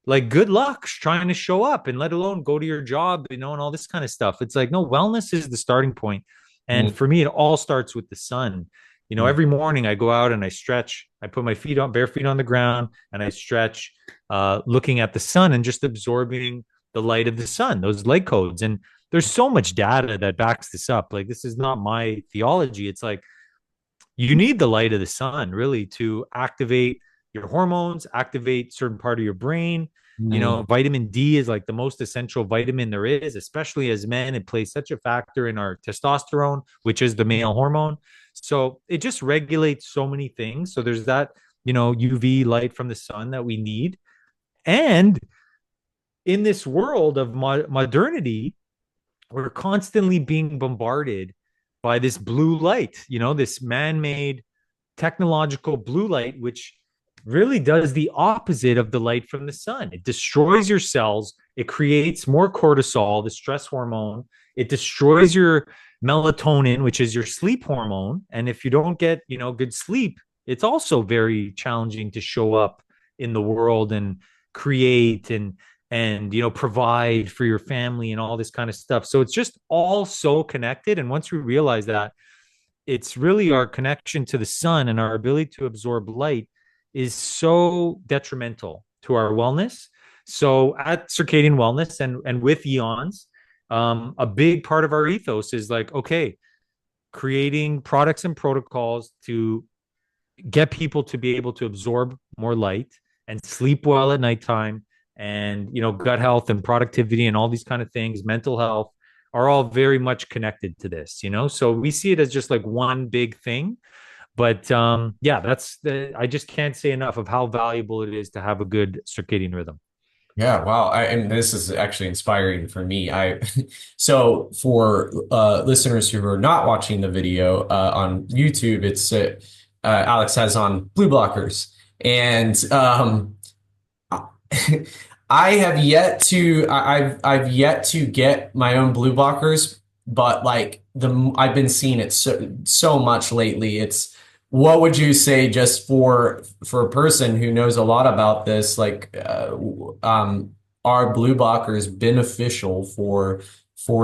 like, good luck trying to show up, and let alone go to your job, and all this kind of stuff. It's like, no, wellness is the starting point. And Mm, for me, it all starts with the sun. mm, Every morning I go out and I stretch. I put my bare feet on the ground, and I stretch, looking at the sun and just absorbing the light of the sun, those light codes. And there's so much data that backs this up. Like, this is not my theology. It's like, you need the light of the sun really to activate your hormones, activate certain part of your brain. mm. Vitamin D is like the most essential vitamin there is, especially as men. It plays such a factor in our testosterone, which is the male hormone. So it just regulates so many things. So there's that, UV light from the sun that we need. And in this world of modernity, we're constantly being bombarded by this blue light, this man-made technological blue light, which really does the opposite of the light from the sun. It destroys your cells. It creates more cortisol, the stress hormone. It destroys your melatonin, which is your sleep hormone. And if you don't get, good sleep, it's also very challenging to show up in the world and create and provide for your family and all this kind of stuff. So it's just all so connected. And once we realize that, it's really our connection to the sun and our ability to absorb light is so detrimental to our wellness. So at Circadian Wellness and with Eons, a big part of our ethos is like, okay, creating products and protocols to get people to be able to absorb more light and sleep well at nighttime, and gut health and productivity and all these kind of things, mental health, are all very much connected to this. So we see it as just like one big thing. But yeah, I just can't say enough of how valuable it is to have a good circadian rhythm. Yeah, wow. And this is actually inspiring for me. So for listeners who are not watching the video on YouTube, it's Alex has on blue blockers. And I have yet to I've yet to get my own blue blockers, but like I've been seeing it so much lately. It's what would you say just for a person who knows a lot about this, like are blue blockers beneficial for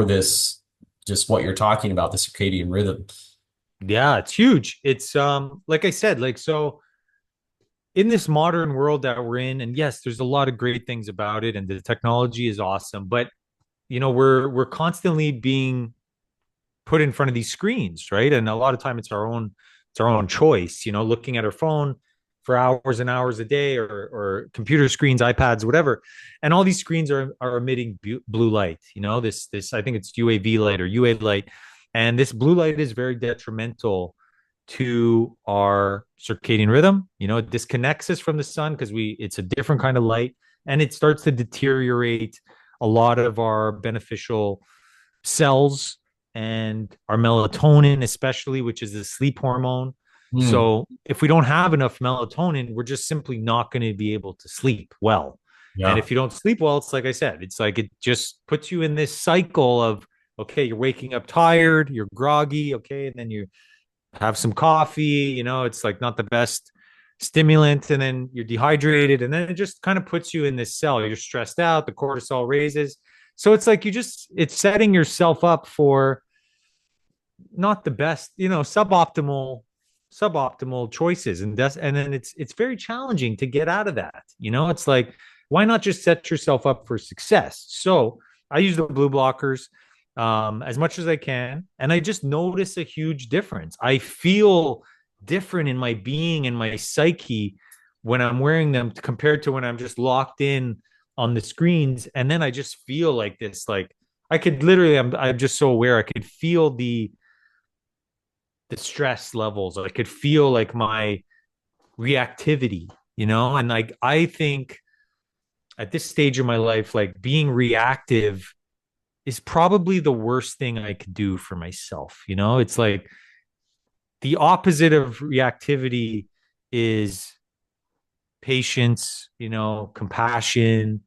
this, just what you're talking about, the circadian rhythm? Yeah, it's huge. It's like I said, like, so in this modern world that we're in, and yes, there's a lot of great things about it, and the technology is awesome, but we're constantly being put in front of these screens, right? And a lot of time it's our own choice, looking at our phone for hours and hours a day, or computer screens, iPads, whatever. And all these screens are emitting blue light, this I think it's UAV light or UA light. And this blue light is very detrimental to our circadian rhythm. It disconnects us from the sun because it's a different kind of light, and it starts to deteriorate a lot of our beneficial cells and our melatonin, especially, which is the sleep hormone. Hmm. So if we don't have enough melatonin, we're just simply not going to be able to sleep well. And Yeah. if you don't sleep well, it's like I said, it's like it just puts you in this cycle of, okay, you're waking up tired, you're groggy, okay, and then you have some coffee, it's like not the best stimulant, and then you're dehydrated, and then it just kind of puts you in this cell. You're stressed out, the cortisol raises. So it's like it's setting yourself up for not the best, suboptimal choices, and then it's very challenging to get out of that. It's like, why not just set yourself up for success? So I use the blue blockers as much as I can, and I just notice a huge difference. I feel different in my being and my psyche when I'm wearing them compared to when I'm just locked in on the screens. And then I just feel like this, like I could literally, I'm just so aware, I could feel the the stress levels. I could feel like my reactivity, and like I think at this stage of my life, like being reactive is probably the worst thing I could do for myself. It's like the opposite of reactivity is patience, compassion.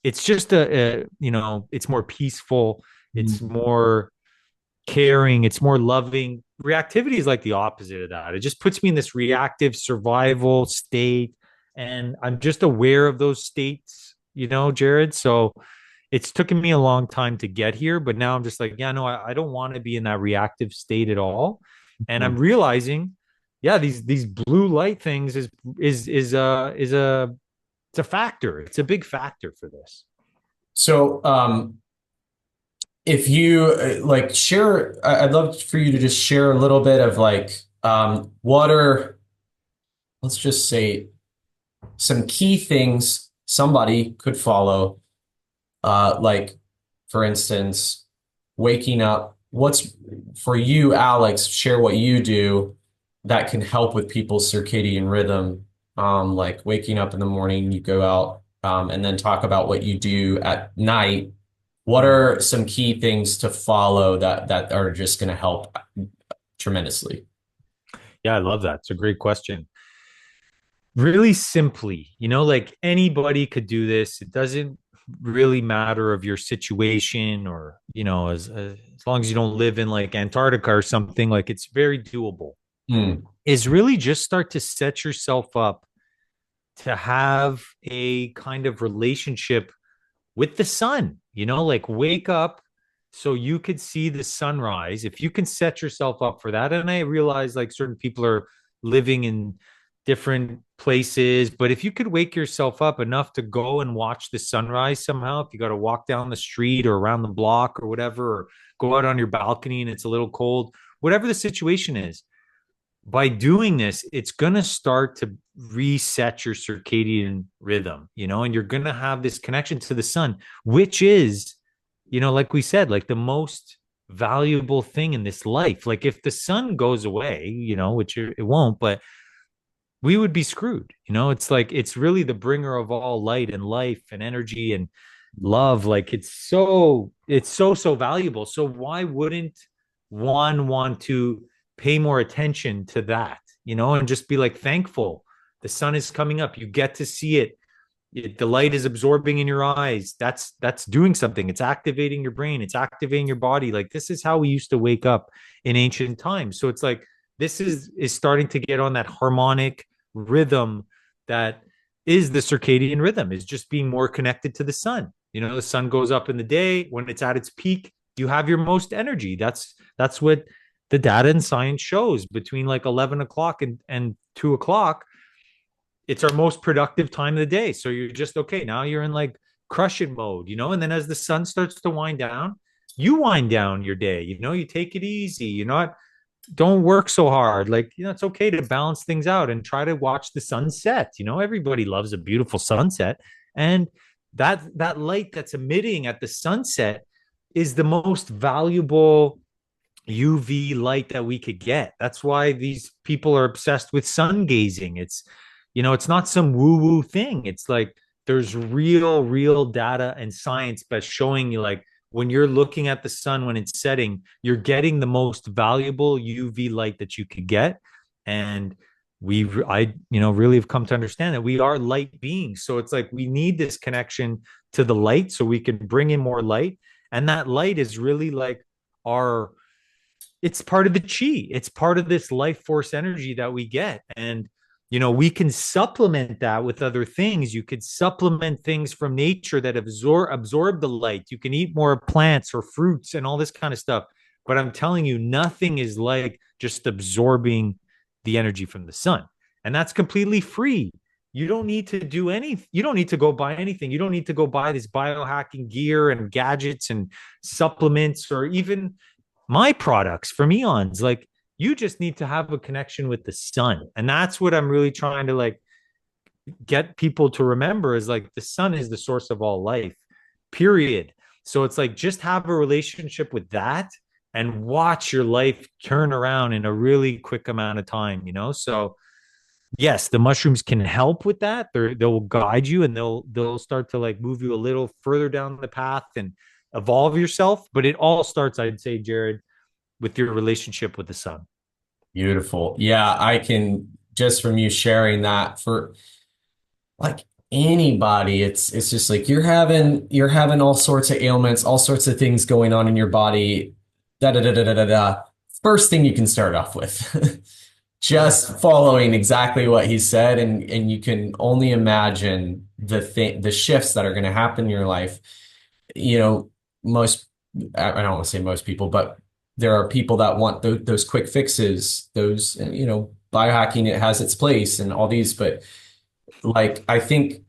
It's just it's more peaceful, it's more caring, it's more loving. Reactivity is like the opposite of that. It just puts me in this reactive survival state. And I'm just aware of those states, Jared. So it's taken me a long time to get here, but now I'm just like, yeah, no, I don't want to be in that reactive state at all. And I'm realizing, yeah, these blue light things is it's a factor. It's a big factor for this. So, if you like share, I'd love for you to just share a little bit of like, what are, let's just say, some key things somebody could follow. Like, for instance, waking up. What's for you, Alex? Share what you do that can help with people's circadian rhythm. Like waking up in the morning, you go out, and then talk about what you do at night. What Mm. are some key things to follow that are just going to help tremendously? Yeah, I love that. It's a great question. Really simply, like anybody could do this. It doesn't really matter of your situation or, as long as you don't live in like Antarctica or something, like it's very doable. Hmm. Is really just start to set yourself up to have a kind of relationship with the sun, like wake up so you could see the sunrise. If you can set yourself up for that, and I realize like certain people are living in different places, but if you could wake yourself up enough to go and watch the sunrise somehow, if you got to walk down the street or around the block or whatever, or go out on your balcony and it's a little cold, whatever the situation is, by doing this, it's going to start to reset your circadian rhythm, and you're going to have this connection to the sun, which is, like we said, like the most valuable thing in this life. Like if the sun goes away, which it won't, but we would be screwed. It's like, it's really the bringer of all light and life and energy and love. Like it's so valuable. So why wouldn't one want to pay more attention to that, and just be like thankful the sun is coming up, you get to see the light is absorbing in your eyes. That's doing something. It's activating your brain, it's activating your body. Like this is how we used to wake up in ancient times. So it's like this is starting to get on that harmonic rhythm that is the circadian rhythm, is just being more connected to the sun. The sun goes up in the day when it's at its peak, you have your most energy. That's what the data and science shows. Between like 11 o'clock and 2 o'clock, it's our most productive time of the day. So you're just okay. Now you're in like crushing mode, and then as the sun starts to wind down, you wind down your day, you take it easy. Don't work so hard. Like, it's okay to balance things out and try to watch the sunset. Everybody loves a beautiful sunset. And that light that's emitting at the sunset is the most valuable UV light that we could get. That's why these people are obsessed with sun gazing. It's not some woo-woo thing. It's like there's real data and science that's showing you like when you're looking at the sun when it's setting, you're getting the most valuable UV light that you could get. And I really have come to understand that we are light beings. So it's like we need this connection to the light so we can bring in more light. And that light is really like our it's part of the chi. It's part of this life force energy that we get. And, we can supplement that with other things. You could supplement things from nature that absorb the light. You can eat more plants or fruits and all this kind of stuff. But I'm telling you, nothing is like just absorbing the energy from the sun. And that's completely free. You don't need to do anything. You don't need to go buy anything. You don't need to go buy this biohacking gear and gadgets and supplements or even my products from Eons. Like you just need to have a connection with the sun. And that's what I'm really trying to like get people to remember is like the sun is the source of all life, period. So it's like just have a relationship with that. and watch your life turn around in a really quick amount of time, you know? So yes, the mushrooms can help with that. They'll guide you and they'll start to like move you a little further down the path and evolve yourself. But it all starts, I'd say, Jared, with your relationship with the sun. Beautiful. Yeah, I can just from you sharing that for like anybody, it's just like you're having all sorts of ailments, all sorts of things going on in your body. Da da da da da da da. First thing you can start off with. Just following exactly what he said, and you can only imagine the shifts that are going to happen in your life. You know, most I don't want to say most people, but there are people that want those quick fixes, those biohacking, it has its place and all these, but like I think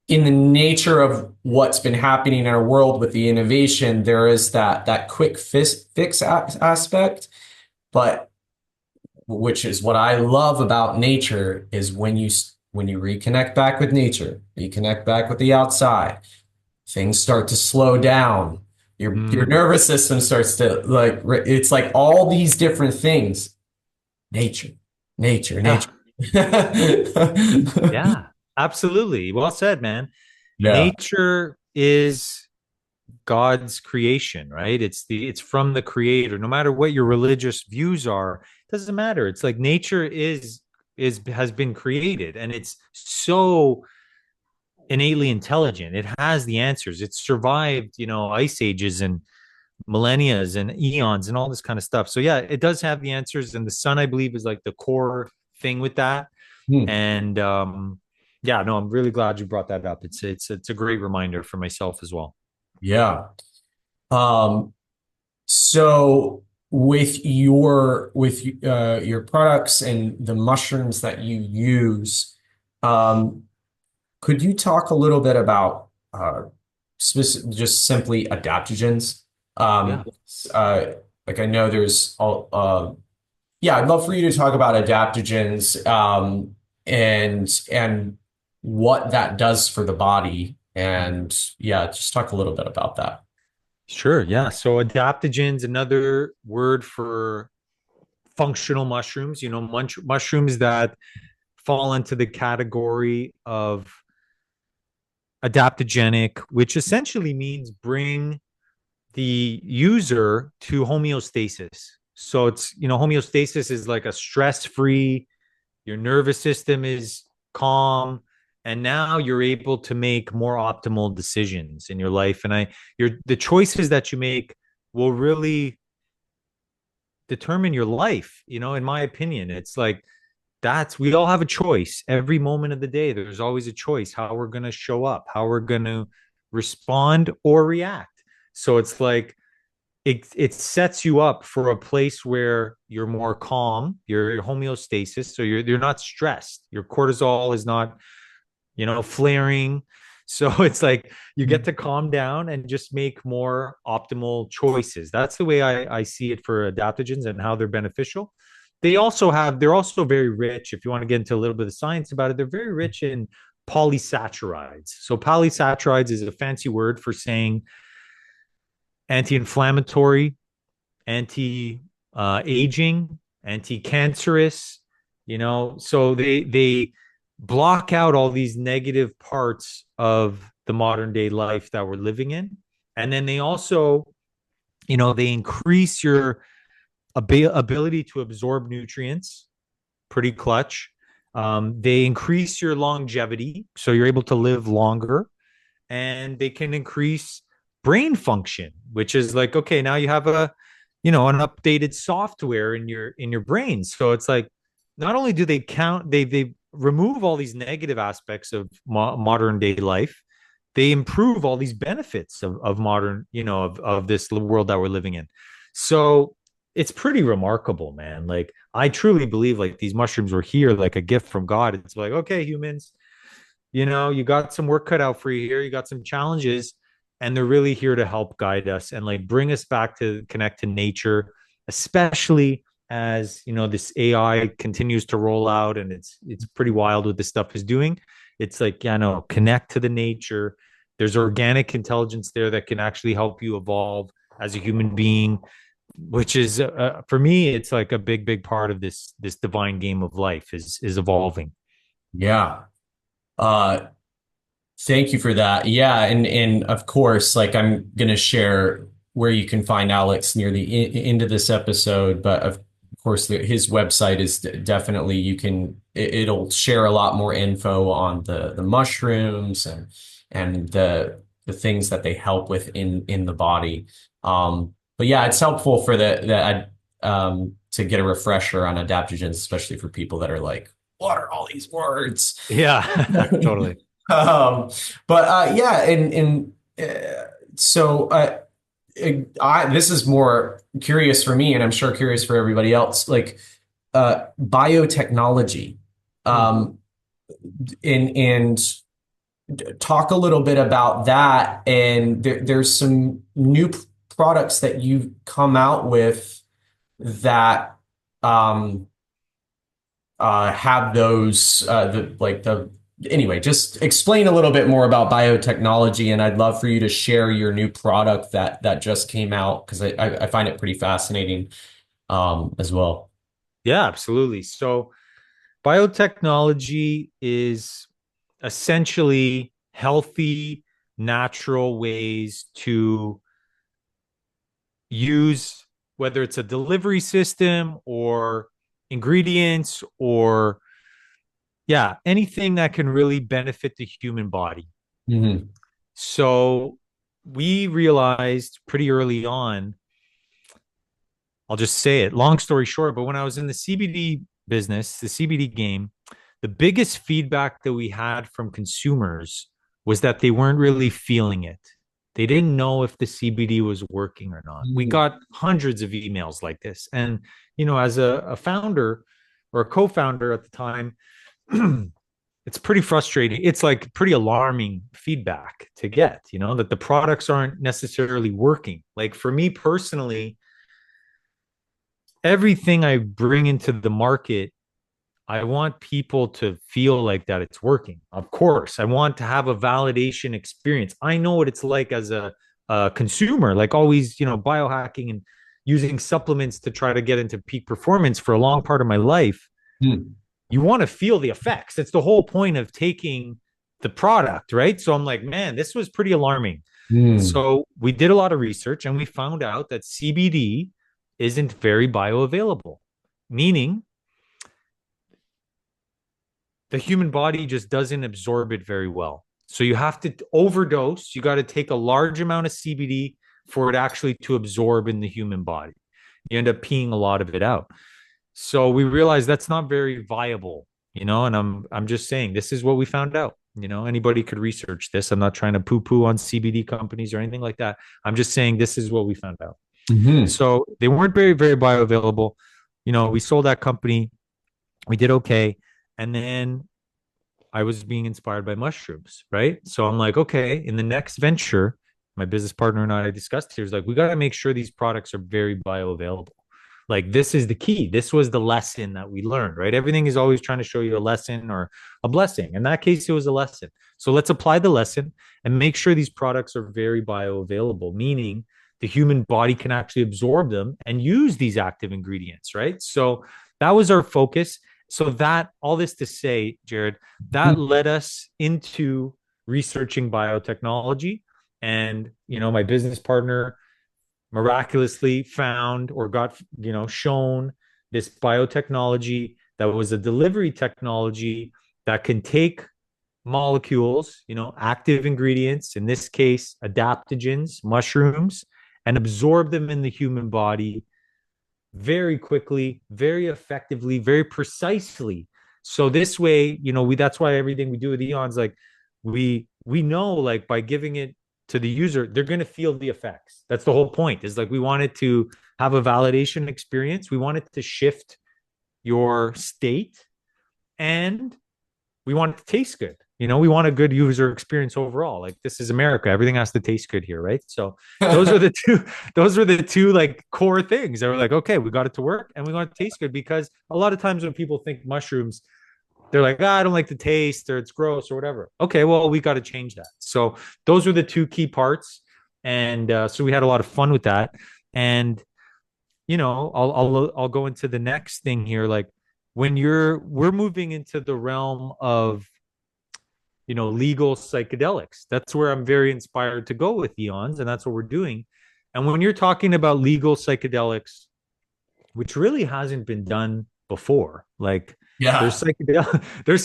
in the nature of what's been happening in our world with the innovation, there is that quick fix aspect, but which is what I love about nature is when you reconnect back with nature, reconnect back with the outside, things start to slow down. Your Mm. nervous system starts to like it's like all these different things. Nature, nature, nature. Yeah. Yeah. Absolutely. Well said, man. Yeah. Nature is God's creation, right? It's from the creator. No matter what your religious views are, it doesn't matter. It's like nature is has been created and it's so innately intelligent. It has the answers. It's survived, ice ages and millennia and eons and all this kind of stuff. So yeah, it does have the answers and the sun I believe is like the core thing with that. Hmm. And yeah, no, I'm really glad you brought that up. It's a great reminder for myself as well. Yeah. Um, so with your products and the mushrooms that you use, um, could you talk a little bit about just simply adaptogens? Yeah. Um, uh, like I know there's all, yeah, I'd love for you to talk about adaptogens, and what that does for the body, and yeah, just talk a little bit about that. Sure. Yeah. So adaptogens, another word for functional mushrooms, mushrooms that fall into the category of adaptogenic, which essentially means bring the user to homeostasis. So homeostasis is like a stress free, your nervous system is calm, and now you're able to make more optimal decisions in your life. And the choices that you make will really determine your life. In my opinion, it's like we all have a choice every moment of the day. There's always a choice how we're going to show up, how we're going to respond or react. So it's like it sets you up for a place where you're more calm, your homeostasis, so you're not stressed. Your cortisol is not, flaring. So it's like you get to calm down and just make more optimal choices. That's the way I see it for adaptogens and how they're beneficial. They're also very rich. If you want to get into a little bit of science about it, they're very rich in polysaccharides. So polysaccharides is a fancy word for saying anti-inflammatory, anti-aging, anti-cancerous. So they block out all these negative parts of the modern day life that we're living in, and then they also, they increase your ability to absorb nutrients. Pretty clutch. They increase your longevity, so you're able to live longer, and they can increase brain function, which is like, okay, now you have an updated software in your brain. So it's like not only do they remove all these negative aspects of modern day life, they improve all these benefits of modern, of this world that we're living in. So it's pretty remarkable, man. Like I truly believe like these mushrooms were here like a gift from God. It's like, okay, humans, you got some work cut out for you here. You got some challenges, and they're really here to help guide us and like bring us back to connect to nature, especially as this AI continues to roll out, and it's pretty wild what this stuff is doing. It's like, yeah, no, connect to the nature. There's organic intelligence there that can actually help you evolve as a human being. which is for me, it's like a big part of this divine game of life is evolving. Yeah. Uh, Thank you for that. Yeah, and of course, like I'm gonna share where you can find Alex near the end of this episode, but of course, his website is definitely you can it'll share a lot more info on the mushrooms and the things that they help with in the body. But yeah, it's helpful for the to get a refresher on adaptogens, especially for people that are like, what are all these words? Yeah, totally. Um, but yeah, and so this is more curious for me, and I'm sure curious for everybody else. Like biotechnology, Hmm. um, and talk a little bit about that. And there's some new products that you've come out with that um, have those the anyway, just explain a little bit more about biotechnology, and I'd love for you to share your new product that just came out because I find it pretty fascinating as well. Yeah, absolutely. So biotechnology is essentially healthy, natural ways to use, whether it's a delivery system or ingredients or, yeah, anything that can really benefit the human body. Hmm. So we realized pretty early on, I'll just say it, long story short, but when I was in the CBD business, the CBD game, the biggest feedback that we had from consumers was that they weren't really feeling it. They didn't know if the CBD was working or not. We got hundreds of emails like this. And, as a founder or a co founder at the time, it's pretty frustrating. It's like pretty alarming feedback to get, that the products aren't necessarily working. Like for me personally, everything I bring into the market, I want people to feel like that it's working. Of course, I want to have a validation experience. I know what it's like as a consumer, like always, biohacking and using supplements to try to get into peak performance for a long part of my life. Hmm. You want to feel the effects. It's the whole point of taking the product, right? So I'm like, man, this was pretty alarming. Hmm. So we did a lot of research and we found out that CBD isn't very bioavailable, meaning the human body just doesn't absorb it very well. So you have to overdose. You got to take a large amount of CBD for it actually to absorb in the human body. You end up peeing a lot of it out. So we realized that's not very viable, and I'm just saying this is what we found out. Anybody could research this. I'm not trying to poo-poo on CBD companies or anything like that. I'm just saying this is what we found out. Hmm. So they weren't very, very bioavailable. We sold that company. We did okay. And then I was being inspired by mushrooms, right? So I'm like, okay, in the next venture, my business partner and I discussed here is like, we got to make sure these products are very bioavailable. Like, this is the key. This was the lesson that we learned, right? Everything is always trying to show you a lesson or a blessing. In that case, it was a lesson. So let's apply the lesson and make sure these products are very bioavailable, meaning the human body can actually absorb them and use these active ingredients, right? So that was our focus. So that all this to say, Jared, that led us into researching biotechnology. And, my business partner miraculously found or got, shown this biotechnology that was a delivery technology that can take molecules, active ingredients, in this case, adaptogens, mushrooms, and absorb them in the human body very quickly, very effectively, very precisely. So this way, that's why everything we do with Eons, like we know, like by giving it to the user, they're going to feel the effects. That's the whole point. Is like we wanted to have a validation experience. We wanted to shift your state, and we want it to taste good. We want a good user experience overall. Like, this is America. Everything has to taste good here, right? So those are the two, those were the two like core things. They were like, okay, we got it to work and we want it to taste good, because a lot of times when people think mushrooms, they're like, I don't like the taste or it's gross or whatever. Okay, well, we got to change that. So those were the two key parts. And so we had a lot of fun with that. And I'll go into the next thing here. Like we're moving into the realm of legal psychedelics. That's where I'm very inspired to go with Eons, and that's what we're doing. And when you're talking about legal psychedelics, which really hasn't been done before, like Yeah. there's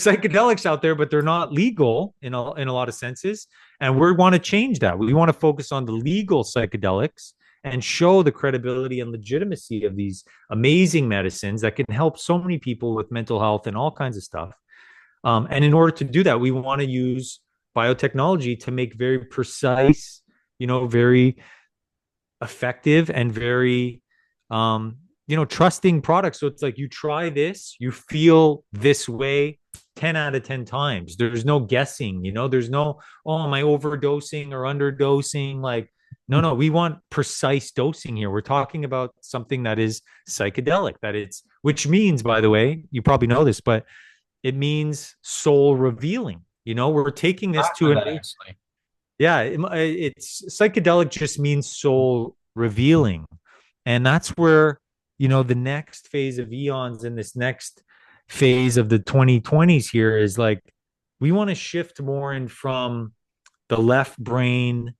psychedelics out there, but they're not legal in a lot of senses. And we want to change that. We want to focus on the legal psychedelics and show the credibility and legitimacy of these amazing medicines that can help so many people with mental health and all kinds of stuff. And in order to do that, we want to use biotechnology to make very precise, very effective and very, trusting products. So it's like you try this, you feel this way 10 out of 10 times. There's no guessing, there's no, oh, am I overdosing or underdosing? Like, no, we want precise dosing here. We're talking about something that is psychedelic, which means, by the way, you probably know this, but it means soul revealing. We're taking this Not to for a that new, actually. yeah, it's psychedelic just means soul revealing. And that's where, the next phase of Eons and this next phase of the 2020s here is like, we want to shift more in from the left brain,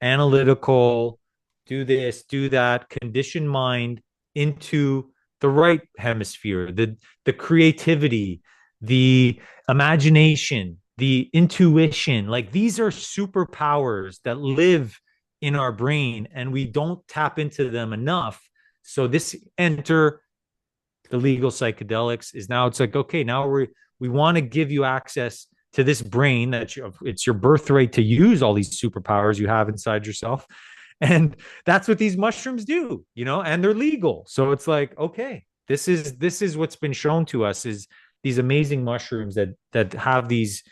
analytical, do this, do that, conditioned mind into the right hemisphere, the creativity, the imagination, the intuition. Like these are superpowers that live in our brain and we don't tap into them enough. So this enter the legal psychedelics is now it's like, okay, now we want to give you access to this brain it's your birthright to use all these superpowers you have inside yourself. And that's what these mushrooms do, and they're legal. So it's like, okay, this is what's been shown to us is these amazing mushrooms that have these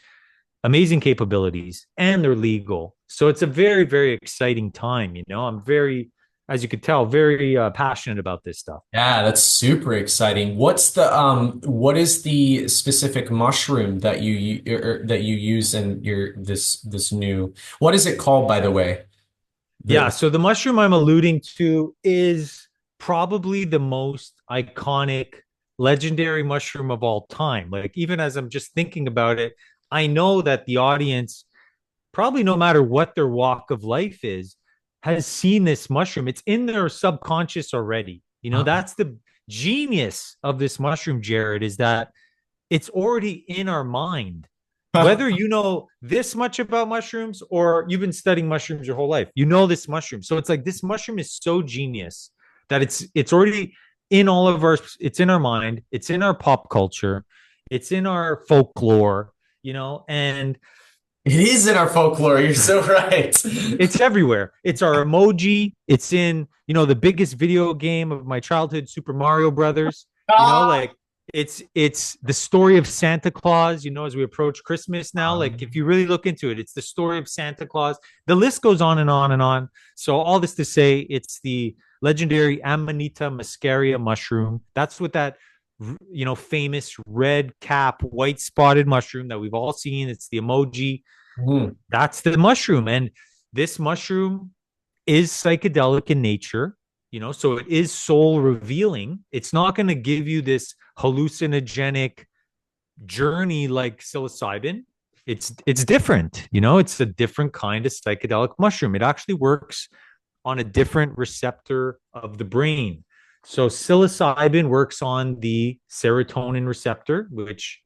amazing capabilities and they're legal. So it's a very, very exciting time. I'm very, as you could tell, very passionate about this stuff. Yeah, that's super exciting. What is the specific mushroom that that you use in your this new what is it called, by the way? Yeah. The So the mushroom I'm alluding to is probably the most iconic, legendary mushroom of all time. Like, even as I'm just thinking about it, I know that the audience, probably no matter what their walk of life is, has seen this mushroom. It's in their subconscious already. That's the genius of this mushroom, Jared, is that it's already in our mind. Whether you know this much about mushrooms or you've been studying mushrooms your whole life, this mushroom. So it's like this mushroom is so genius that it's already in all of our it's in our mind, it's in our pop culture, it's in our folklore, and it is in our folklore. You're so right. it's everywhere. It's our emoji. It's in, the biggest video game of my childhood, Super Mario Brothers. Ah! Like it's the story of Santa Claus, as we approach Christmas now. Like if you really look into it, it's the story of Santa Claus. The list goes on and on and on. So all this to say, it's the legendary Amanita muscaria mushroom. That's what that famous red cap, white spotted mushroom that we've all seen. It's the emoji. Mhm. That's the mushroom. And this mushroom is psychedelic in nature, so it is soul revealing. It's not going to give you this hallucinogenic journey like psilocybin. It's different, it's a different kind of psychedelic mushroom. It actually works on a different receptor of the brain. So psilocybin works on the serotonin receptor, which,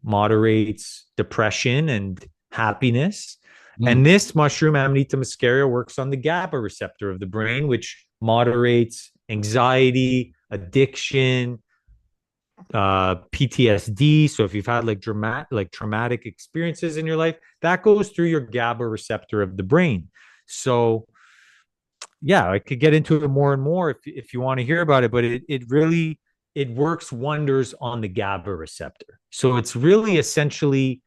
moderates depression and happiness. And Mhm. this mushroom, Amanita muscaria, works on the GABA receptor of the brain, which moderates anxiety, addiction, PTSD. So if you've had like traumatic experiences in your life, that goes through your GABA receptor of the brain. So yeah, I could get into it more and more if you want to hear about it, but it really it works wonders on the GABA receptor. So it's really essentially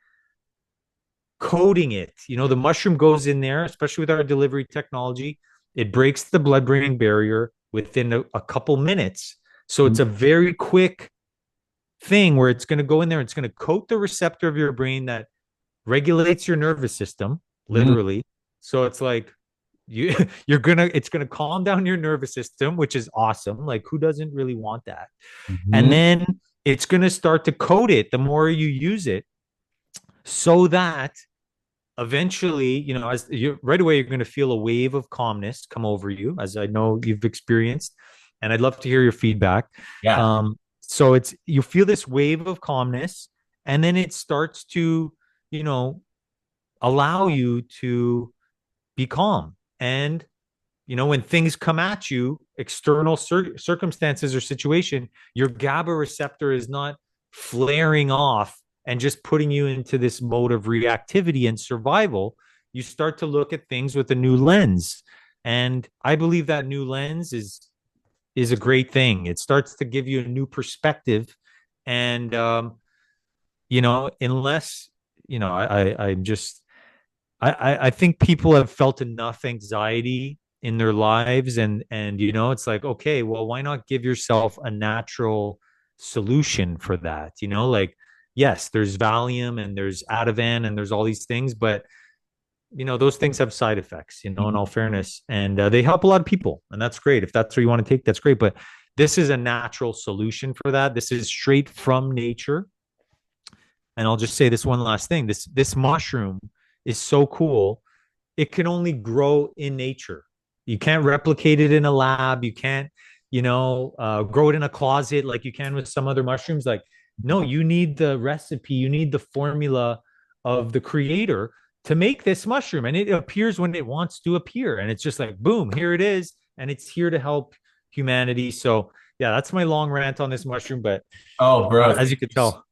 coding it. The mushroom goes in there, especially with our delivery technology. It breaks the blood brain barrier within a couple minutes. So it's a very quick thing where it's going to go in there. It's going to coat the receptor of your brain that regulates your nervous system, Mhm. literally. So it's like you it's gonna calm down your nervous system, which is awesome. Like, who doesn't really want that? And Mhm. then it's gonna start to code it the more you use it, so that eventually, as you right away, you're going to feel a wave of calmness come over you, as I know you've experienced, and I'd love to hear your feedback. Yeah. So it's you feel this wave of calmness, and then it starts to, you know, allow you to be calm. And when things come at you, external circumstances or situation, your GABA receptor is not flaring off and just putting you into this mode of reactivity and survival. You start to look at things with a new lens. And I believe that new lens is a great thing. It starts to give you a new perspective. And unless, I'm just I think people have felt enough anxiety in their lives, and it's like, okay, well, why not give yourself a natural solution for that? Like, yes, there's Valium and there's Ativan and there's all these things, but those things have side effects, in all fairness, and they help a lot of people, and that's great. If that's what you want to take, that's great. But this is a natural solution for that. This is straight from nature. And I'll just say this one last thing. This mushroom is so cool. It can only grow in nature. You can't replicate it in a lab. You can't, grow it in a closet like you can with some other mushrooms. Like, no, you need the recipe, you need the formula of the creator to make this mushroom. And it appears when it wants to appear. And it's just like, boom, here it is. And it's here to help humanity. So, yeah, that's my long rant on this mushroom. But Oh, bro, thank as you could you so tell,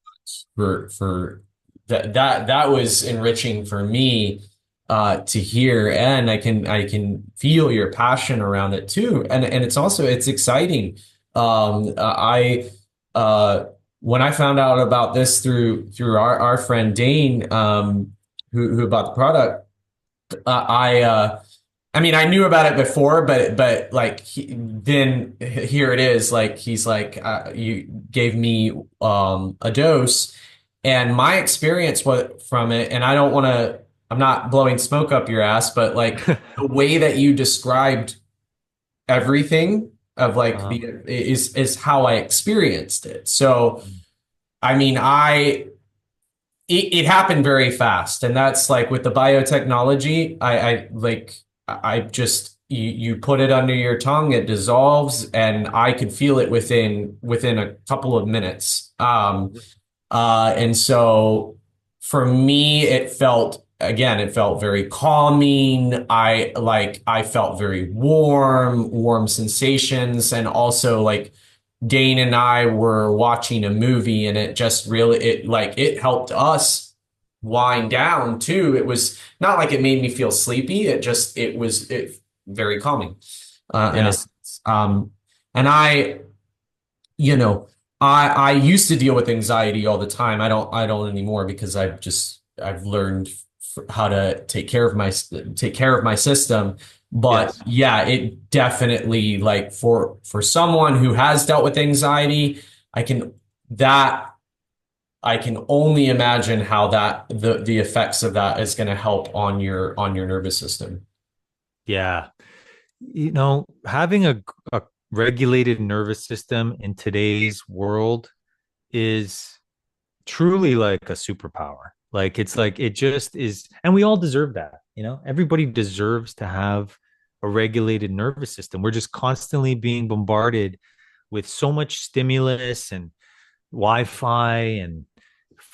much for that was enriching for me to hear, and I can feel your passion around it too, and it's exciting. I when I found out about this through our friend Dane, who bought the product, I mean, I knew about it before, but like then here it is. Like he's like, you gave me a dose, and my experience from it, and I don't want to. I'm not blowing smoke up your ass, but like the way that you described everything of like uh, the is how I experienced it. So I mean, it happened very fast, and that's like with the biotechnology. I like I just you put it under your tongue, it dissolves, and I could feel it within a couple of minutes. And so for me, it felt very calming. I felt very warm sensations, and also like Dane and I were watching a movie, and it just really it helped us wind down too. It was not like it made me feel sleepy. It very calming. And yeah, it's and you know, I used to deal with anxiety all the time. I don't anymore because I've learned how to take care of my system. But yes. yeah, it definitely like for someone who has dealt with anxiety, I can that I can only imagine how the effects of that is going to help on your nervous system. Yeah. Having a regulated nervous system in today's world is truly like a superpower. Like, it's like it just is, and we all deserve that. Everybody deserves to have a regulated nervous system. We're just constantly being bombarded with so much stimulus and Wi-Fi and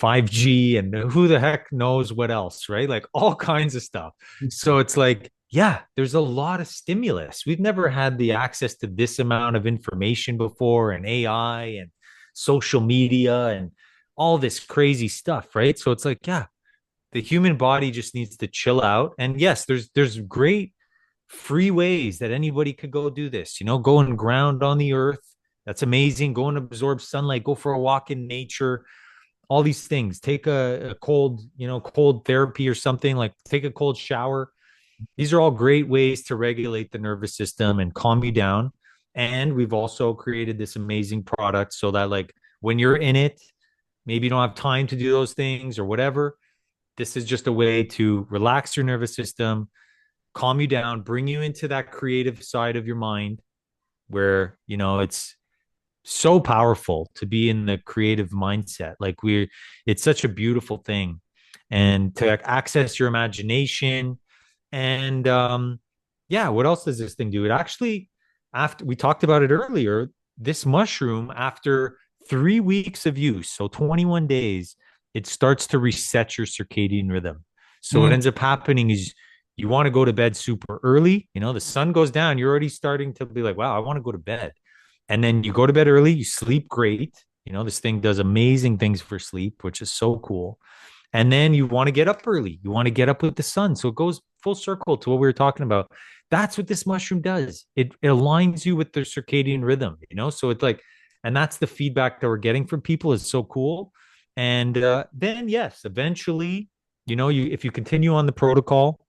5G and who the heck knows what else, right? Like all kinds of stuff. So it's like, yeah, there's a lot of stimulus. We've never had the access to this amount of information before, and AI and social media and all this crazy stuff, right? So it's like, yeah, the human body just needs to chill out. And yes, there's great free ways that anybody could go do this, go and ground on the earth. That's amazing. Go and absorb sunlight, go for a walk in nature, all these things. Take a cold, cold therapy or something, like take a cold shower. These are all great ways to regulate the nervous system and calm you down. And we've also created this amazing product so that, like, when you're in it, maybe you don't have time to do those things or whatever. This is just a way to relax your nervous system, calm you down, bring you into that creative side of your mind where, it's so powerful to be in the creative mindset. Like it's such a beautiful thing. And to access your imagination. And yeah, what else does this thing do? It actually, after we talked about it earlier, this mushroom, after 3 weeks of use, so 21 days, it starts to reset your circadian rhythm. So what Mm. ends up happening is you want to go to bed super early. The sun goes down, you're already starting to be like, wow, I want to go to bed. And then you go to bed early, you sleep great. This thing does amazing things for sleep, which is so cool. And then you want to get up early. You want to get up with the sun. So it goes full circle to what we were talking about. That's what this mushroom does. It aligns you with the circadian rhythm. So it's like, and that's the feedback that we're getting from people is so cool. And then, yes, eventually, if you continue on the protocol,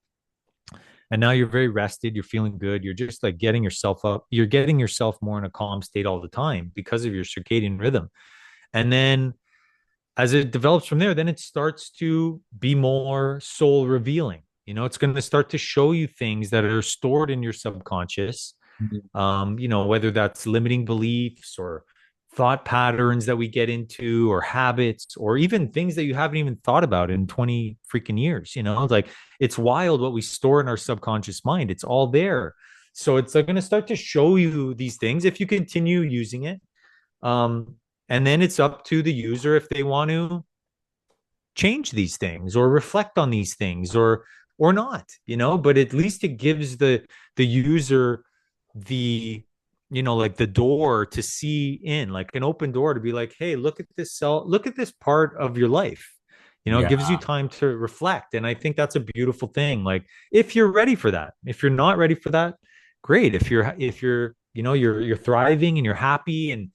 and now you're very rested, you're feeling good, you're just like getting yourself up, you're getting yourself more in a calm state all the time because of your circadian rhythm. And then as it develops from there, then it starts to be more soul revealing. It's going to start to show you things that are stored in your subconscious, whether that's limiting beliefs or thought patterns that we get into, or habits, or even things that you haven't even thought about in 20 freaking years. It's like, it's wild what we store in our subconscious mind. It's all there. So it's like going to start to show you these things if you continue using it. And then it's up to the user if they want to change these things or reflect on these things or not, but at least it gives the user the like the door to see in, like an open door to be like, hey, look at this cell, look at this part of your life. It Yeah. gives you time to reflect. And I think that's a beautiful thing. Like, if you're ready for that. If you're not ready for that, great. If you're you're thriving and you're happy and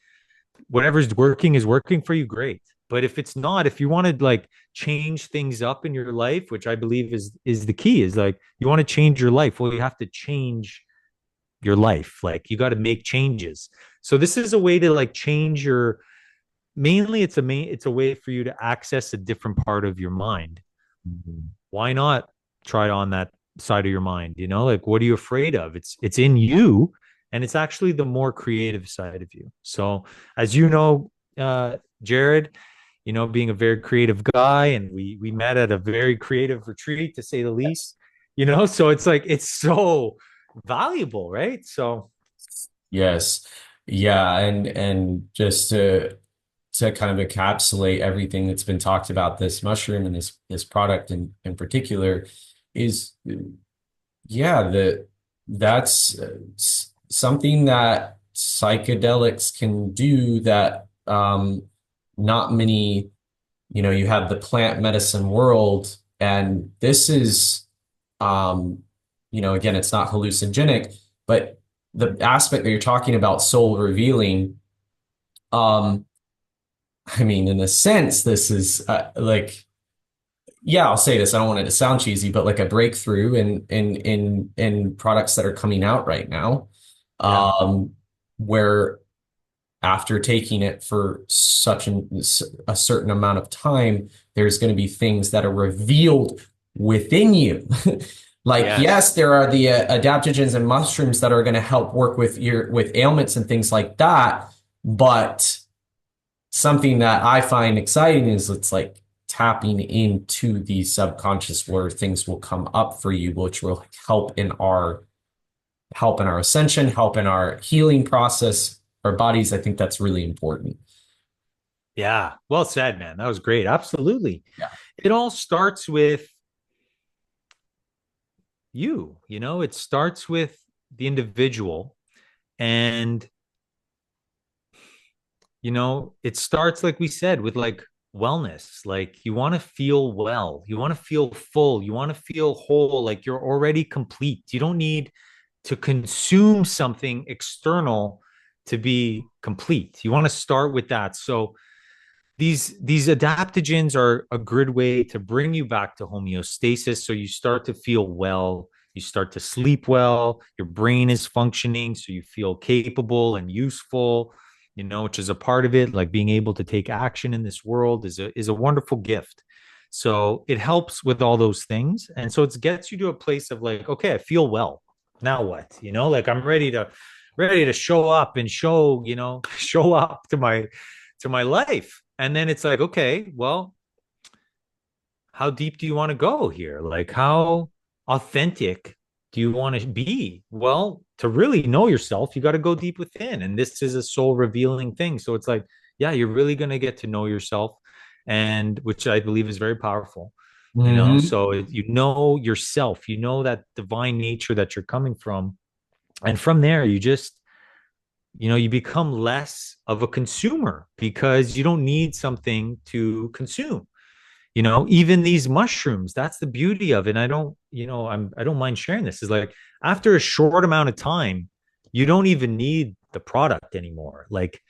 whatever's working is working for you, great. But if it's not, if you want to like change things up in your life, which I believe is the key, is like, you want to change your life, well, you have to change your life. Like, you got to make changes. So this is a way to like change your, mainly it's a way for you to access a different part of your mind. Mhm. Why not try on that side of your mind? Like, what are you afraid of? It's in you, and it's actually the more creative side of you. So as you know, Jared, being a very creative guy, and we met at a very creative retreat, to say the least. So it's like, it's so valuable, right? So Yes. Yeah, and just to kind of encapsulate everything that's been talked about this mushroom and this product in particular is, yeah, that's something that psychedelics can do that not many, you have the plant medicine world, and this is again, it's not hallucinogenic, but the aspect that you're talking about, soul revealing, um, I mean, in a sense, this is like, yeah, I'll say this. I don't want it to sound cheesy, but like a breakthrough in products that are coming out right now, yeah, where after taking it for a certain amount of time, there's going to be things that are revealed within you. Like, yes, yes, there are the adaptogens and mushrooms that are going to help work with ailments and things like that, but something that I find exciting is it's like tapping into the subconscious where things will come up for you, which will help in our ascension, help in our healing process, our bodies. I think that's really important. yeah, well said, man. That was great. Absolutely. Yeah. It all starts with it starts with the individual. And it starts, like we said, with like wellness. Like, you want to feel well, you want to feel full, you want to feel whole, like you're already complete. You don't need to consume something external to be complete. You want to start with that. So these adaptogens are a good way to bring you back to homeostasis, so you start to feel well, you start to sleep well, your brain is functioning, so you feel capable and useful, which is a part of it. Like, being able to take action in this world is a wonderful gift. So it helps with all those things. And so it gets you to a place of like, okay, I feel well. Now what? Like I'm ready to show up and show, show up to my life. And then it's like, okay, well, how deep do you want to go here? Like, how authentic do you want to be? Well, to really know yourself, you got to go deep within. And this is a soul revealing thing. So it's like, yeah, you're really going to get to know yourself, and which I believe is very powerful. Hmm. So you know yourself, you know that divine nature that you're coming from. And from there, you become less of a consumer because you don't need something to consume. Even these mushrooms, that's the beauty of it. And I don't mind sharing this, is like after a short amount of time, you don't even need the product anymore. Like,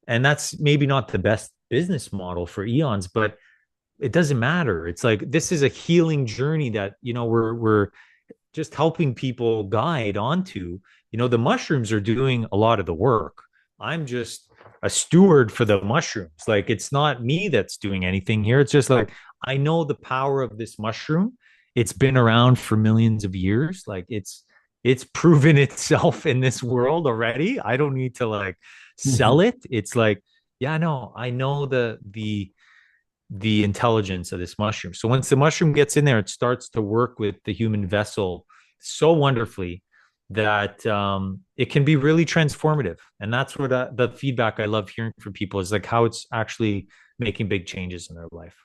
and that's maybe not the best business model for Eons, but it doesn't matter. It's like this is a healing journey that we're just helping people guide onto. The mushrooms are doing a lot of the work. I'm just a steward for the mushrooms. Like, it's not me that's doing anything here. It's just like I know the power of this mushroom. It's been around for millions of years. Like, it's proven itself in this world already. I don't need to like sell it. It's like, yeah, no, I know the intelligence of this mushroom. So once the mushroom gets in there, it starts to work with the human vessel so wonderfully that it can be really transformative. And that's what the feedback I love hearing from people is like how it's actually making big changes in their life.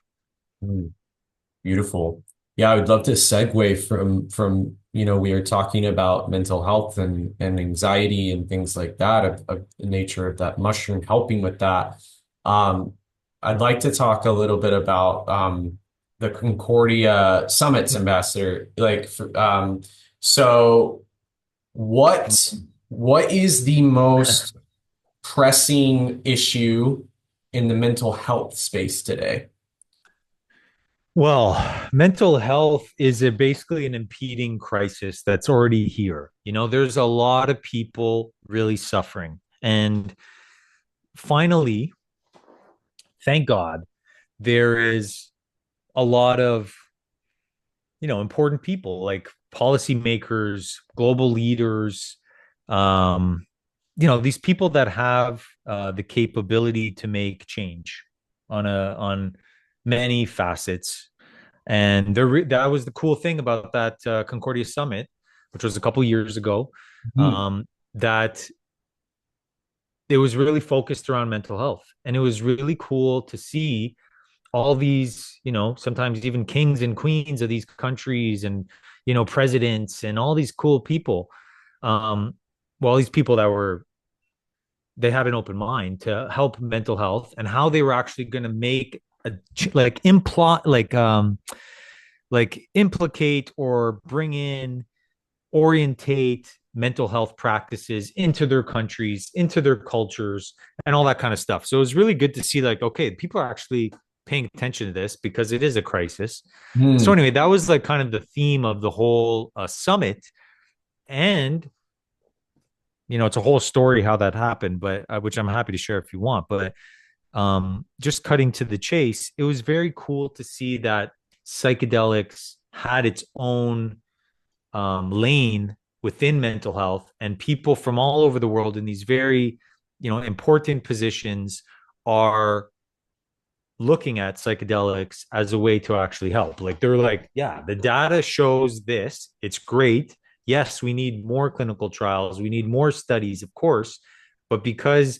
Beautiful. Yeah, I would love to segue from we are talking about mental health and anxiety and things like that of the nature of that mushroom helping with that. Um, I'd like to talk a little bit about the Concordia Summit's ambassador. So what is the most pressing issue in the mental health space today? Well, mental health is basically an impeding crisis that's already here. There's a lot of people really suffering. And finally, thank God, there is a lot of important people like policymakers, global leaders, um, these people that have the capability to make change on many facets. And that was the cool thing about that Concordia Summit, which was a couple years ago, Mhm. that it was really focused around mental health, and it was really cool to see all these, sometimes even kings and queens of these countries and, presidents and all these cool people. Um, well, these people they had an open mind to help mental health and how they were actually going to make like implicate or bring in, orientate mental health practices into their countries, into their cultures, and all that kind of stuff. So it was really good to see, like, okay, people are actually paying attention to this because it is a crisis. So Hmm. anyway, that was like kind of the theme of the whole summit. And it's a whole story how that happened, but which I'm happy to share if you want. But just cutting to the chase, it was very cool to see that psychedelics had its own lane within mental health, and people from all over the world in these very important positions are looking at psychedelics as a way to actually help. Like, they're like, yeah, the data shows this, it's great. Yes, we need more clinical trials, we need more studies, of course, but because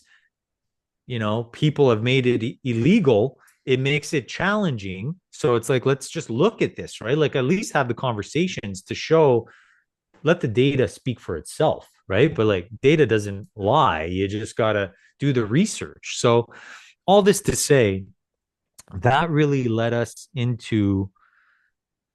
people have made it illegal, it makes it challenging. So it's like, let's just look at this, right? Like, at least have the conversations to show, let the data speak for itself, right? But like, data doesn't lie. You just got to do the research. So all this to say, that really led us into,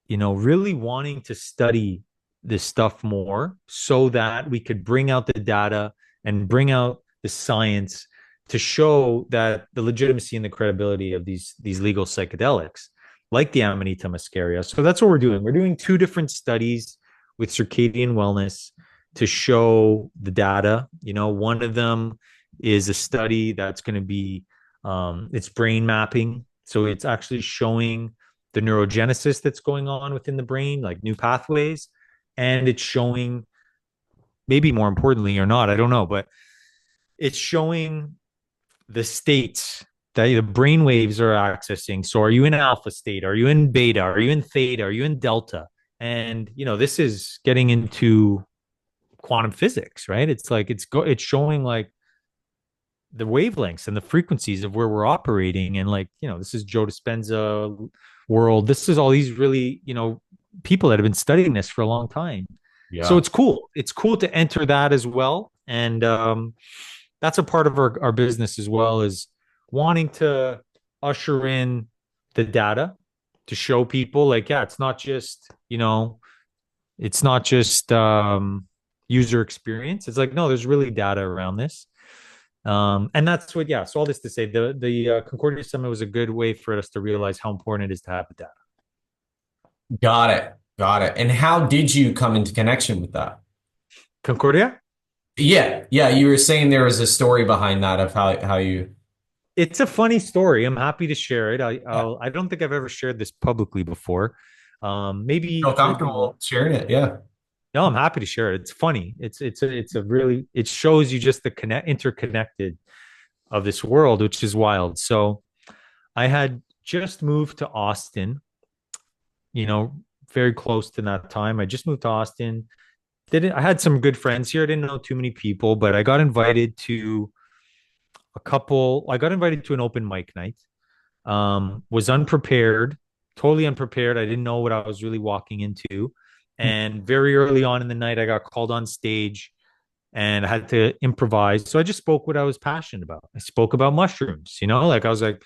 really wanting to study this stuff more so that we could bring out the data and bring out the science to show that the legitimacy and the credibility of these legal psychedelics like the Amanita muscaria. So that's what we're doing. We're doing two different studies with circadian wellness to show the data. One of them is a study that's going to be it's brain mapping. So it's actually showing the neurogenesis that's going on within the brain, like new pathways. And it's showing, maybe more importantly or not, I don't know, but it's showing the states that the brain waves are accessing. So are you in alpha state? Are you in beta? Are you in theta? Are you in delta? And this is getting into quantum physics, right? It's like it's showing like the wavelengths and the frequencies of where we're operating. And like, this is Joe Dispenza world. This is all these really, people that have been studying this for a long time. So Yeah. it's cool. It's cool to enter that as well. And that's a part of our business as well, is wanting to usher in the data to show people like, yeah, it's not just user experience. It's like, no, there's really data around this. And that's what, yeah. So all this to say, the Concordia Summit was a good way for us to realize how important it is to have the data. Got it. Got it. And how did you come into connection with that? Concordia, Yeah. Yeah. You were saying there was a story behind that of how you. it's a funny story. I'm happy to share it. Yeah. I don't think I've ever shared this publicly before. Feel Maybe comfortable sharing it. Yeah. no, I'm happy to share it. It's funny. It's a really, it shows you just the interconnected of this world, which is wild. So I had just moved to Austin, you know, very close to that time. I just moved to Austin. Didn't I had some good friends here. I didn't know too many people, but I got invited to an open mic night. Was unprepared, totally unprepared. I didn't know what I was really walking into. And very early on in the night, I got called on stage and I had to improvise. So I just spoke what I was passionate about. I spoke about mushrooms, like I was like,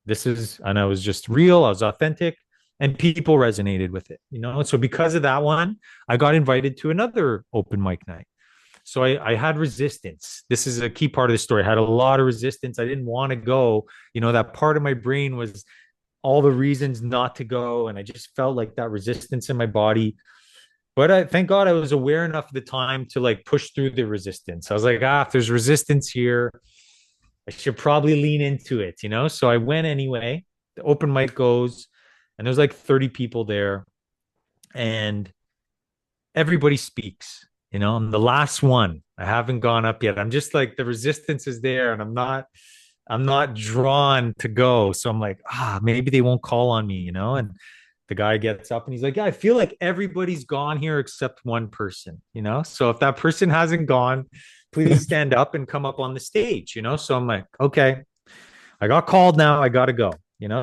and I was just real, I was authentic, and people resonated with it. So because of that one, I got invited to another open mic night. So I had resistance. This is a key part of the story. I had a lot of resistance. I didn't want to go. That part of my brain was all the reasons not to go. And I just felt like that resistance in my body. But thank God I was aware enough of the time to like push through the resistance. I was like, if there's resistance here, I should probably lean into it. So I went anyway. The open mic goes, and there's like 30 people there, and everybody speaks. I'm the last one. I haven't gone up yet. I'm just like, the resistance is there, and I'm not drawn to go. So I'm like, maybe they won't call on me. And the guy gets up and he's like, yeah, I feel like everybody's gone here except one person. So if that person hasn't gone, please stand up and come up on the stage. So I'm like, okay, I got called now. I got to go.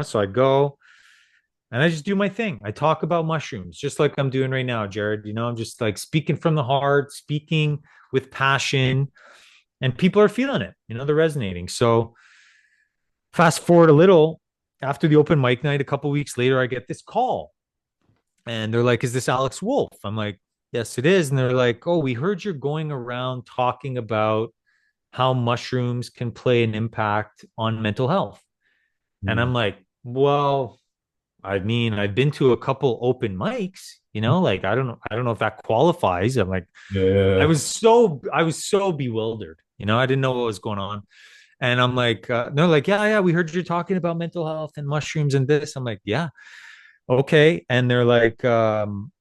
So I go and I just do my thing. I talk about mushrooms just like I'm doing right now, Jared. I'm just like speaking from the heart, speaking with passion, and people are feeling it. They're resonating. So fast forward a little, after the open mic night, a couple weeks later, I get this call and they're like, is this Alex Wolfe? I'm like, yes, it is. And they're like, oh, we heard you're going around talking about how mushrooms can play an impact on mental health. And I'm like, well, I mean, I've been to a couple open mics, like I don't know if that qualifies. I'm like, I Yeah. was so bewildered. I didn't know what was going on. And I'm like, they're like, yeah, we heard you're talking about mental health and mushrooms and this. I'm like, yeah, okay. And they're like, I'm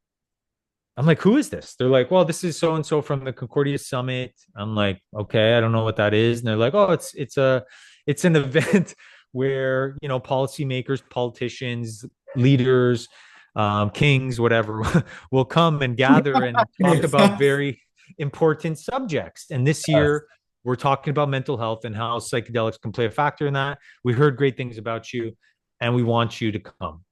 like, who is this? They're like, well, this is so and so from the Concordia Summit. I'm like, okay, I don't know what that is. And they're like, oh, it's an event where policymakers, politicians, leaders, kings, whatever, will come and gather and talk about very important subjects. And this Yes. year, we're talking about mental health and how psychedelics can play a factor in that. We heard great things about you, and we want you to come.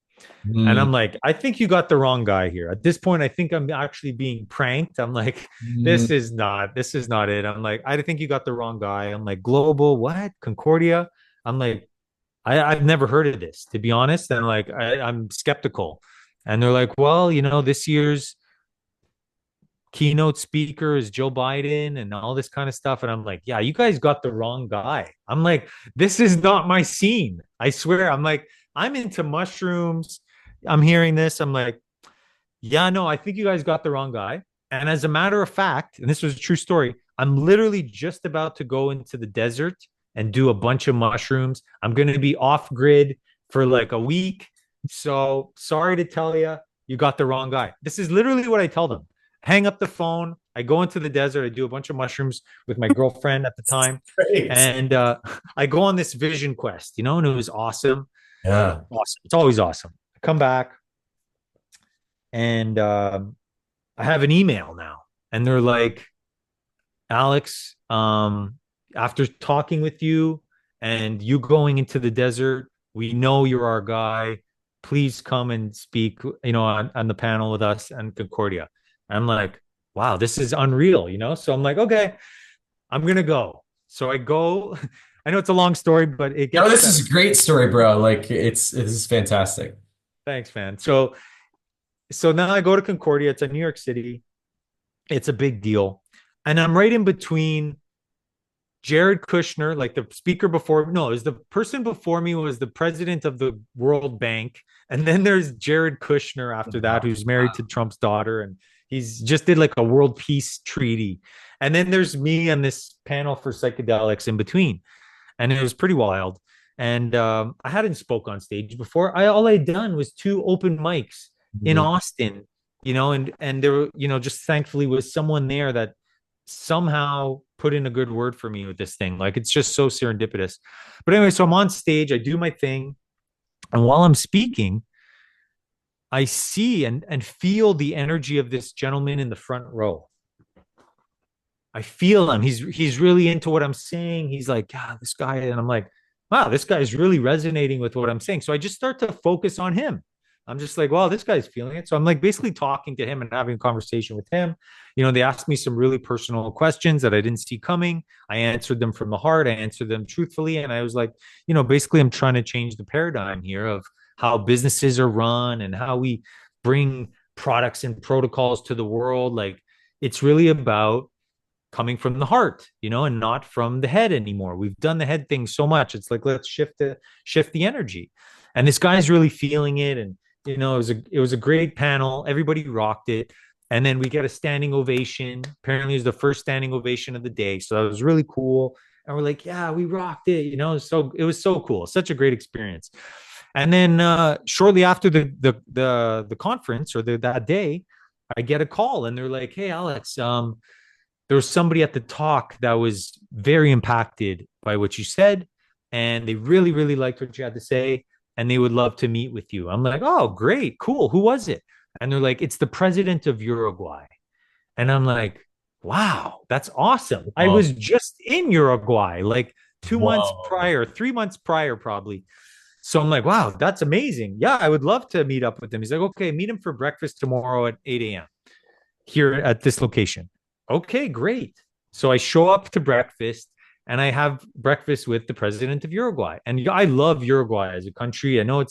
And Mm, I'm like, I think you got the wrong guy here. At this point, I think I'm actually being pranked. I'm like, mm, this is not it. I'm like, I think you got the wrong guy. I'm like, global, what? Concordia? I'm like, I've never heard of this, to be honest. And like, I'm skeptical. And they're like, well, this year's keynote speaker is Joe Biden and all this kind of stuff. And I'm like, yeah, you guys got the wrong guy. I'm like, this is not my scene. I swear. I'm like, I'm into mushrooms. I'm hearing this. I'm like, yeah, no, I think you guys got the wrong guy. And as a matter of fact, and this was a true story, I'm literally just about to go into the desert and do a bunch of mushrooms. I'm going to be off grid for like a week. So sorry to tell you, you got the wrong guy. This is literally what I tell them. Hang up the phone. I go into the desert. I do a bunch of mushrooms with my girlfriend at the time. Great. And I go on this vision quest, and it was awesome. Yeah. Awesome. It's always awesome. I come back and I have an email now. And they're like, Alex, after talking with you and you going into the desert, we know you're our guy. Please come and speak, on the panel with us and Concordia. I'm like, wow, this is unreal. So I'm like, okay, I'm gonna go. So I go. I know it's a long story, but it No, gets this better. is a great story, bro. Like this is fantastic. Thanks, man. So now I go to Concordia. It's in New York City. It's a big deal. And I'm right in between Jared Kushner, like the speaker before. No, it was the person before me was the president of the World Bank. And then there's Jared Kushner after that, Wow. who's married to Trump's daughter. And he's just did like a world peace treaty. And then there's me on this panel for psychedelics in between. And it was pretty wild. And I hadn't spoke on stage before. All I'd done was two open mics in Mhm. Austin, and there were, just thankfully was someone there that somehow put in a good word for me with this thing. Like it's just so serendipitous. But anyway, so I'm on stage, I do my thing, and while I'm speaking, I see and feel the energy of this gentleman in the front row. I feel him. He's really into what I'm saying. He's like, yeah, this guy, and I'm like, wow, this guy's really resonating with what I'm saying. So I just start to focus on him. I'm just like, wow, this guy's feeling it. So I'm like basically talking to him and having a conversation with him. They asked me some really personal questions that I didn't see coming. I answered them from the heart. I answered them truthfully. And I was like, basically I'm trying to change the paradigm here of how businesses are run and how we bring products and protocols to the world. Like it's really about coming from the heart, and not from the head anymore. We've done the head thing so much. It's like let's shift the energy. And this guy's really feeling it. And it was a great panel. Everybody rocked it. And then we get a standing ovation. Apparently, it was the first standing ovation of the day. So that was really cool. And we're like, yeah, we rocked it. So it was so cool. Such a great experience. And then shortly after the conference or that day, I get a call and they're like, hey, Alex, there was somebody at the talk that was very impacted by what you said, and they really, really liked what you had to say, and they would love to meet with you. I'm like, oh, great, cool. Who was it? And they're like, it's the president of Uruguay. And I'm like, wow, that's awesome. I Oh, was just in Uruguay like 2 months whoa. prior, 3 months prior, probably. So I'm like, wow, that's amazing. Yeah, I would love to meet up with him. He's like, okay, meet him for breakfast tomorrow at 8 a.m. here at this location. Okay, great. So I show up to breakfast and I have breakfast with the president of Uruguay. And I love Uruguay as a country. I know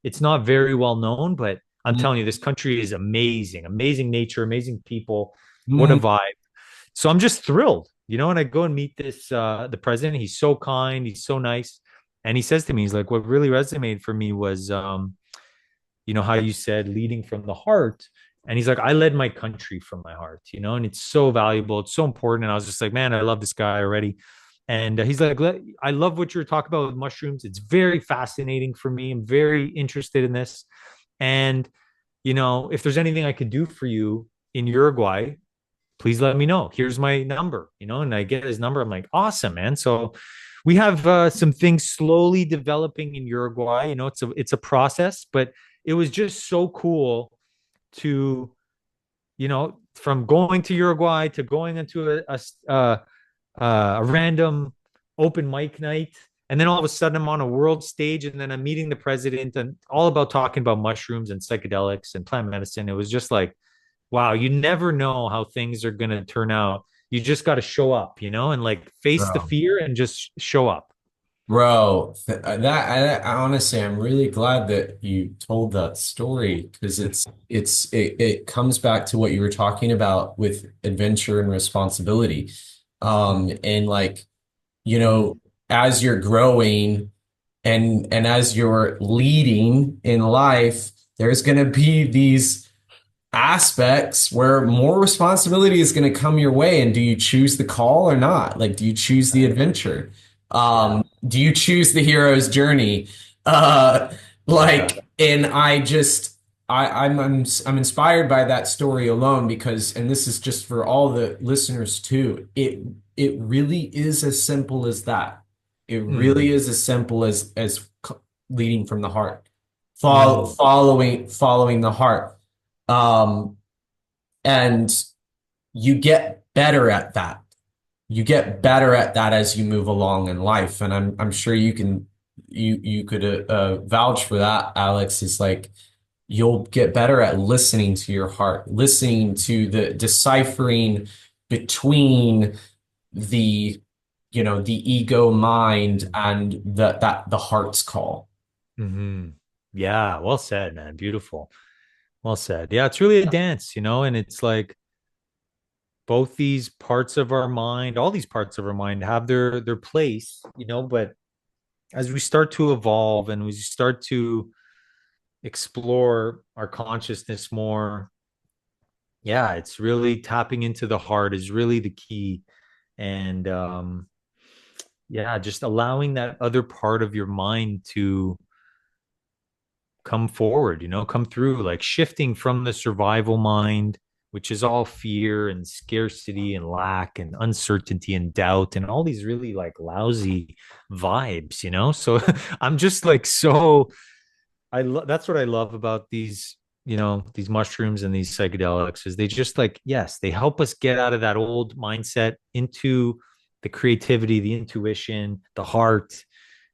it's not very well known, but I'm telling you, this country is amazing, amazing nature, amazing people. What a Mhm. vibe. So I'm just thrilled, and I go and meet this the president. He's so kind, he's so nice. And he says to me, he's like, what really resonated for me was how you said leading from the heart. And he's like, I led my country from my heart, and it's so valuable. It's so important. And I was just like, man, I love this guy already. And he's like, I love what you're talking about with mushrooms. It's very fascinating for me. I'm very interested in this. And, if there's anything I could do for you in Uruguay, please let me know. Here's my number, and I get his number. I'm like, awesome, man. So we have some things slowly developing in Uruguay. It's a process, but it was just so cool to, from going to Uruguay to going into a random open mic night. And then all of a sudden I'm on a world stage and then I'm meeting the president and all about talking about mushrooms and psychedelics and plant medicine. It was just like, wow, you never know how things are going to turn out. You just got to show up, and like face the Bro. fear and just show up. Bro, I honestly, I'm really glad that you told that story because it comes back to what you were talking about with adventure and responsibility. And like, you know, as you're growing and as you're leading in life, there's going to be these aspects where more responsibility is going to come your way. And do you choose the call or not? Like, do you choose the adventure? Yeah. Do you choose the hero's journey? Uh, like, And I'm inspired by that story alone because, and this is just for all the listeners too, it really is as simple as that. It really Mm, is as simple as leading from the heart, mm, following the heart. Um, and you get better at that. You get better at that as you move along in life, and I'm sure you could vouch for that, Alex. Is like you'll get better at listening to your heart, listening to the deciphering between the the ego mind mm, and the heart's call. mm. Yeah, well said, man. Beautiful. Well said. Yeah, it's really a dance, and it's like both these parts of our mind, all these parts of our mind have their place, but as we start to evolve and we start to explore our consciousness more, yeah, it's really tapping into the heart is really the key. And yeah, just allowing that other part of your mind to come forward, come through, like shifting from the survival mind, which is all fear and scarcity and lack and uncertainty and doubt and all these really like lousy vibes. So I'm just like so that's what I love about these mushrooms and these psychedelics is they just like, yes, they help us get out of that old mindset into the creativity, the intuition, the heart.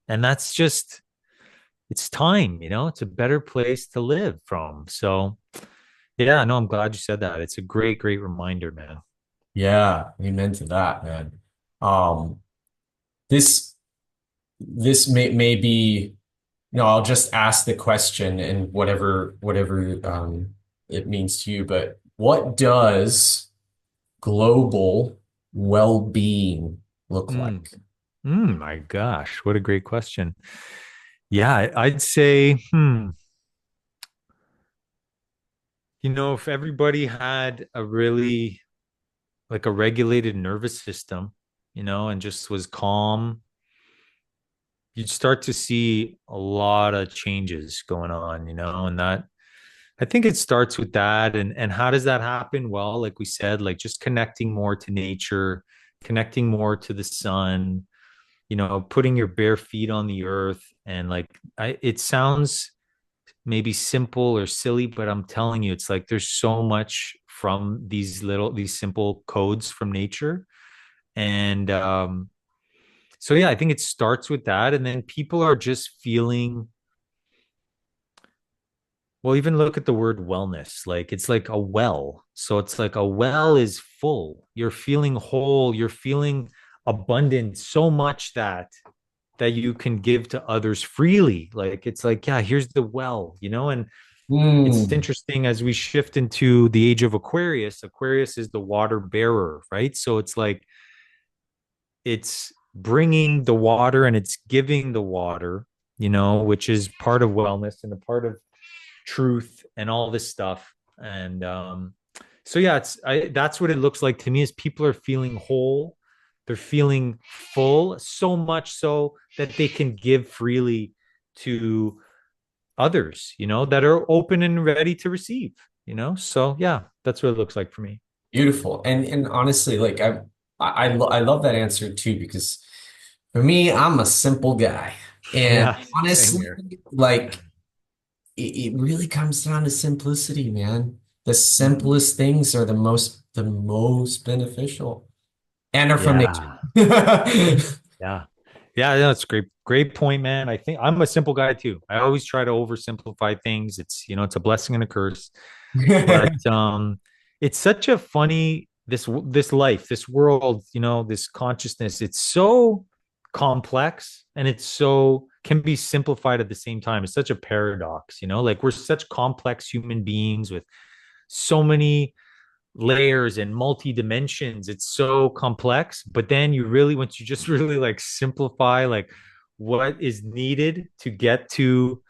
And that's just, it's time, it's a better place to live from. So, yeah, no, I'm glad you said that. It's a great, great reminder, man. Yeah, amen to that, man. Um, this this may be. No, I'll just ask the question and whatever it means to you. But what does global well-being look Mm. like? My gosh, what a great question. Yeah, I'd say, if everybody had a really like a regulated nervous system, and just was calm, you'd start to see a lot of changes going on, and that I think it starts with that. And how does that happen? Well, like we said, like just connecting more to nature, connecting more to the sun, putting your bare feet on the earth. And like it sounds maybe simple or silly, but I'm telling you, it's like there's so much from these simple codes from nature. And so yeah, I think it starts with that. And then people are just feeling, well, even look at the word wellness. Like it's like a well. So it's like a well is full. You're feeling whole. You're feeling abundant so much that you can give to others freely. Like it's like, yeah, here's the well, and it's Hmm. interesting as we shift into the age of Aquarius. Aquarius is the water bearer, right? So it's like it's bringing the water and it's giving the water, which is part of wellness and a part of truth and all this stuff. And so yeah, that's what it looks like to me is people are feeling whole, they're feeling full, so much so that they can give freely to others, that are open and ready to receive, so yeah, that's what it looks like for me. Beautiful. And honestly, like I love that answer too because for me, I'm a simple guy. And Yeah, same honestly, here. like it really comes down to simplicity, man. The Mm. simplest things are the most beneficial and are from nature. Yeah. Yeah. Yeah, that's great. Great point, man. I think I'm a simple guy too. I always try to oversimplify things. It's a blessing and a curse. But it's such a funny this life, this world, this consciousness. It's so complex and it's so can be simplified at the same time. It's such a paradox, like we're such complex human beings with so many layers and multi dimensions. It's so complex, but then once you just really like simplify like what is needed to get to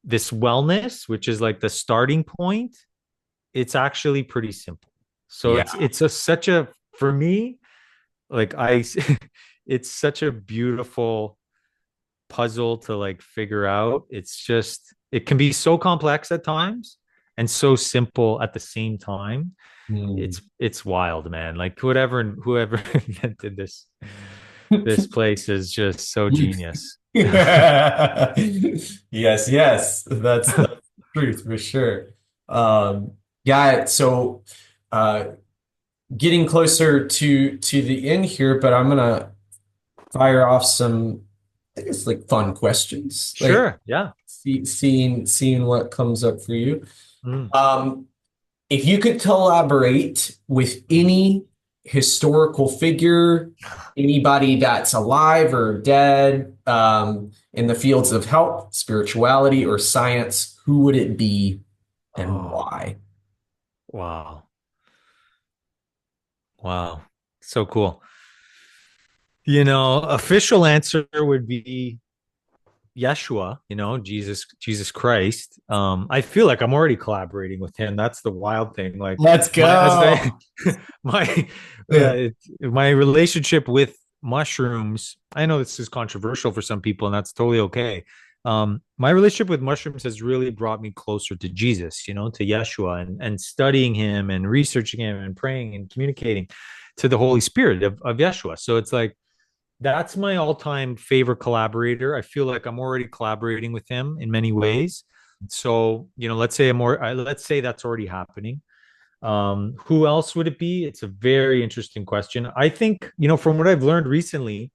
this wellness, which is like the starting point, it's actually pretty simple. So Yeah, it's such a for me like I it's such a beautiful puzzle to like figure out. It's just it can be so complex at times and so simple at the same time. Hmm. It's wild, man. Like whoever invented this place is just so genius. Yes, yes, that's the truth for sure. Yeah, so uh, getting closer to the end here, but I'm gonna fire off some, I guess, like fun questions, like Sure. Yeah. seeing what comes up for you. Mm, Um, if you could collaborate with mm. any historical figure, anybody that's alive or dead, in the fields of health, spirituality, or science, who would it be and Oh, why? wow. Wow. So cool. Official answer would be Yeshua, Jesus Christ. I feel like I'm already collaborating with him. That's the wild thing. Like Let's my as go. I my yeah, my relationship with mushrooms. I know this is controversial for some people, and that's totally okay. My relationship with mushrooms has really brought me closer to Jesus, to Yeshua, and studying him and researching him and praying and communicating to the Holy Spirit of Yeshua. So it's like that's my all-time favorite collaborator. I feel like I'm already collaborating with him in many ways. So, let's say that's already happening. Who else would it be? It's a very interesting question. I think, from what I've learned recently,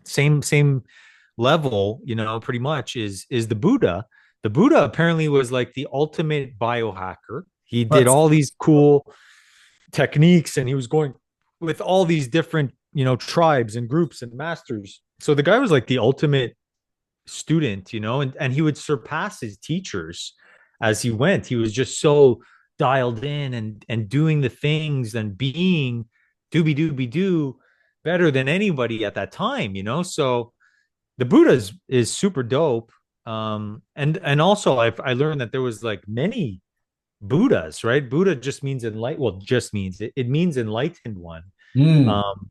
same level, pretty much is the Buddha. The Buddha apparently was like the ultimate biohacker. He did Let's all these cool techniques and he was going with all these different tribes and groups and masters. So the guy was like the ultimate student, and he would surpass his teachers as he went. He was just so dialed in and doing the things and being doobie doobie doo better than anybody at that time, so the Buddha is super dope. And also I learned that there was like many Buddhas, right? Buddha just means enlightened. Well, just means it means enlightened one. mm, Um,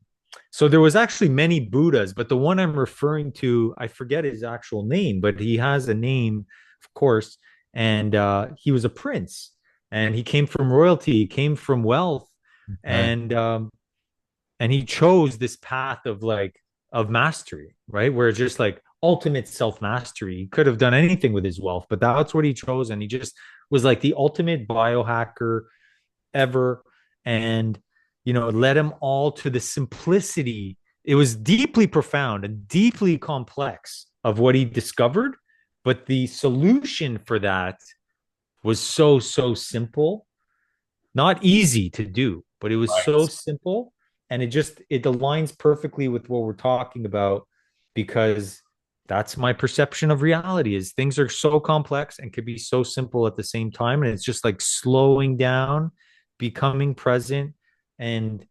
so there was actually many Buddhas, but the one I'm referring to, I forget his actual name, but he has a name, of course, and he was a prince, and he came from royalty, he came from wealth, okay. and he chose this path of mastery, right? Where it's just like ultimate self mastery. He could have done anything with his wealth, but that's what he chose, and he just was like the ultimate biohacker ever. And it led him all to the simplicity. It was deeply profound and deeply complex of what he discovered, but the solution for that was so simple, not easy to do, but it was so Right. simple, and it aligns perfectly with what we're talking about, because that's my perception of reality is things are so complex and can be so simple at the same time, and it's just like slowing down, becoming present, and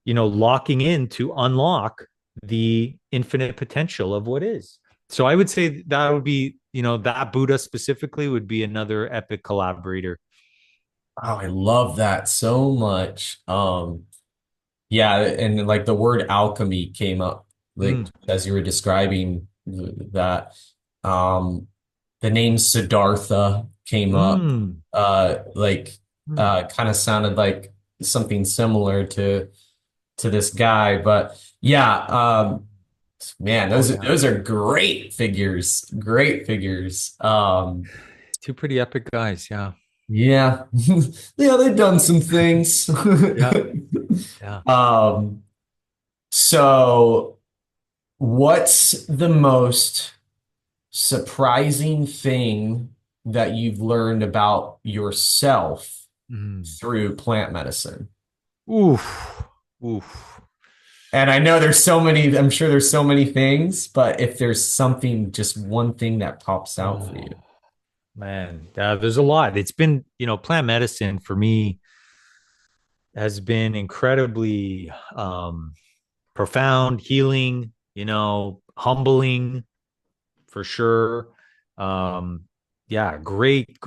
locking in to unlock the infinite potential of what is. So I would say that would be, that Buddha specifically would be another epic collaborator. Oh, I love that so much. Yeah, and like the word alchemy came up like Mm, as you were describing that. Um, the name Siddhartha came up. mm, Like mm. kind of sounded like something similar to this guy, but yeah, man, Oh those yeah. those are great figures, great figures. Two pretty epic guys. Yeah. Yeah, yeah, they've done some things. Yeah. Yeah. Um, so what's the most surprising thing that you've learned about yourself Mm. through plant medicine? Oof. Oof. And I know there's so many, I'm sure there's so many things, but if there's something, just one thing that pops out for you. Oh, man. There's a lot. It's been, plant medicine for me has been incredibly profound, healing, humbling for sure. Um, yeah, great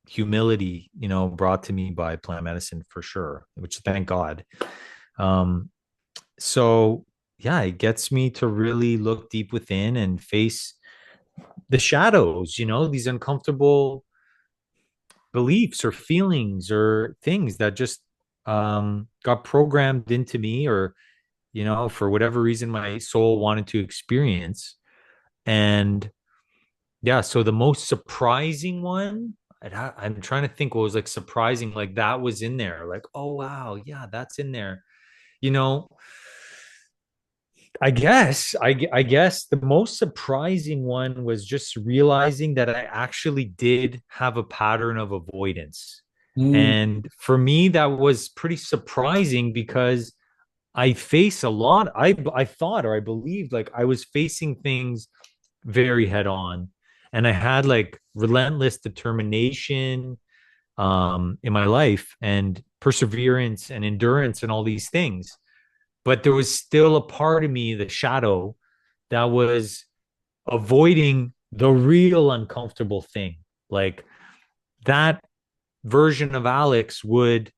humility, brought to me by plant medicine for sure, which thank God. Um, so yeah, it gets me to really look deep within and face the shadows, these uncomfortable beliefs or feelings or things that just got programmed into me, or for whatever reason my soul wanted to experience. And yeah, so the most surprising one, I'm trying to think what was like surprising, like that was in there, like, oh wow, yeah, that's in there. you know I guess the most surprising one was just realizing that I actually did have a pattern of avoidance. Mm, And for me, that was pretty surprising because I face a lot. I thought, or I believed, like I was facing things very head on, and I had like relentless determination in my life, and perseverance and endurance and all these things. But there was still a part of me, the shadow, that was avoiding the real uncomfortable thing. Like that version of Alex would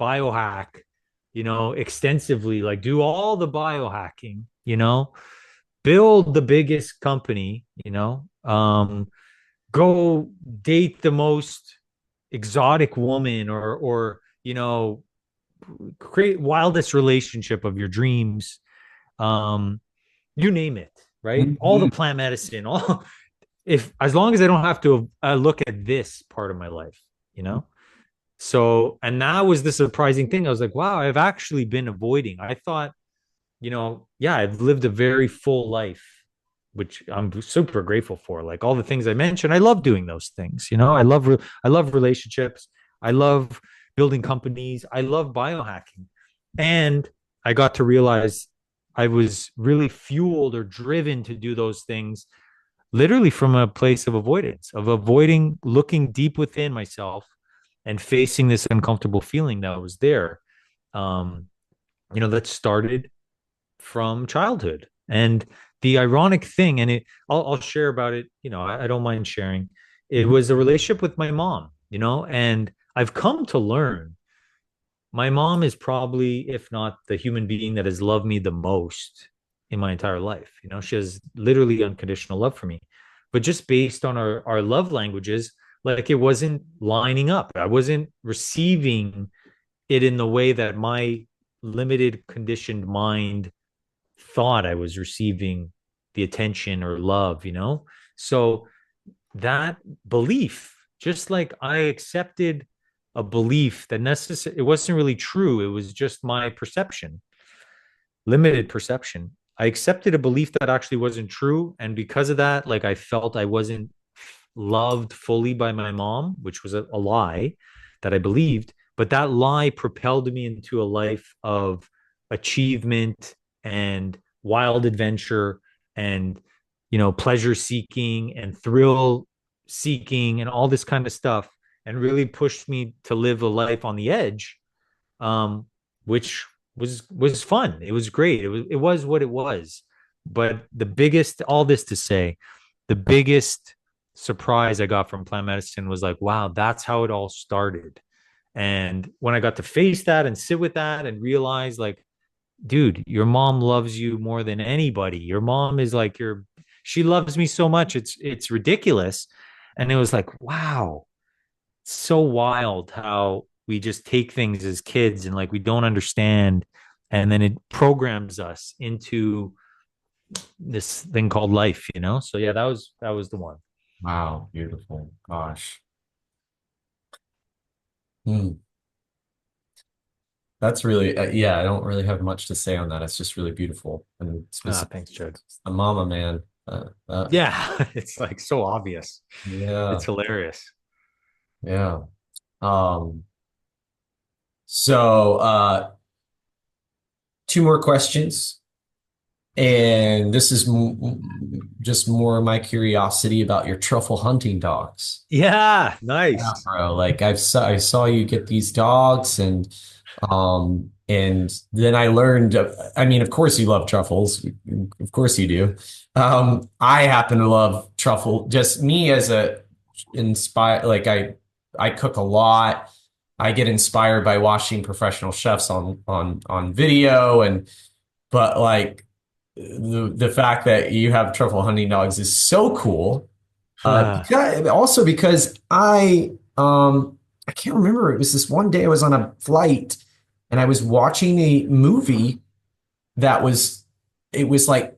biohack, extensively, like do all the biohacking, build the biggest company, go date the most exotic woman, or create wildest relationship of your dreams. Um, you name it, right? All the mhm, plant medicine, all if as long as I don't have to look at this part of my life, you know. So, and that was the surprising thing. I was like, wow, I've actually been avoiding. I thought, yeah, I've lived a very full life, which I'm super grateful for. Like all the things I mentioned, I love doing those things. I love relationships. I love building companies. I love biohacking. And I got to realize I was really fueled or driven to do those things literally from a place of avoidance, of avoiding looking deep within myself and facing this uncomfortable feeling that was there. Um, that started from childhood. And the ironic thing, and I'll share about it, I don't mind sharing. It mhm. was a relationship with my mom, and I've come to learn my mom is probably, if not the human being that has loved me the most in my entire life. She has literally unconditional love for me. But just based on our love languages, like it wasn't lining up. I wasn't receiving it in the way that my limited conditioned mind thought I was receiving the attention or love, So that belief, just like I accepted a belief that it wasn't really true. It was just my perception, limited perception. I accepted a belief that actually wasn't true. And because of that, like I felt I wasn't loved fully by my mom, which was a lie that I believed. But that lie propelled me into a life of achievement and wild adventure and, pleasure seeking and thrill seeking and all this kind of stuff, and really pushed me to live a life on the edge, um, which was fun. It was great. It was what it was. But all this to say, the biggest surprise I got from plant medicine was like, wow, that's how it all started. And when I got to face that and sit with that and realize, like, dude, your mom loves you more than anybody. Your mom is like she loves me so much. It's ridiculous. And it was like, wow, so wild how we just take things as kids and like we don't understand, and then it programs us into this thing called life, so yeah, that was the one. Wow, beautiful. Gosh. Hmm. That's really, yeah, I don't really have much to say on that. It's just really beautiful. And specifically, Thanks, Judd. a mama man. Yeah. It's like so obvious. It's Yeah, hilarious. yeah. Um, so two more questions. And this is just more of my curiosity about your truffle hunting dogs. Yeah, Yeah, nice. bro. Like I saw you get these dogs and then I learned I mean, of course you love truffles. Of course you do. I happen to love truffle. Just me as a inspire like I cook a lot. I get inspired by watching professional chefs on video and but like the fact that you have truffle hunting dogs is so cool. Because I can't remember. It was this one day I was on a flight and I was watching a movie that was it was like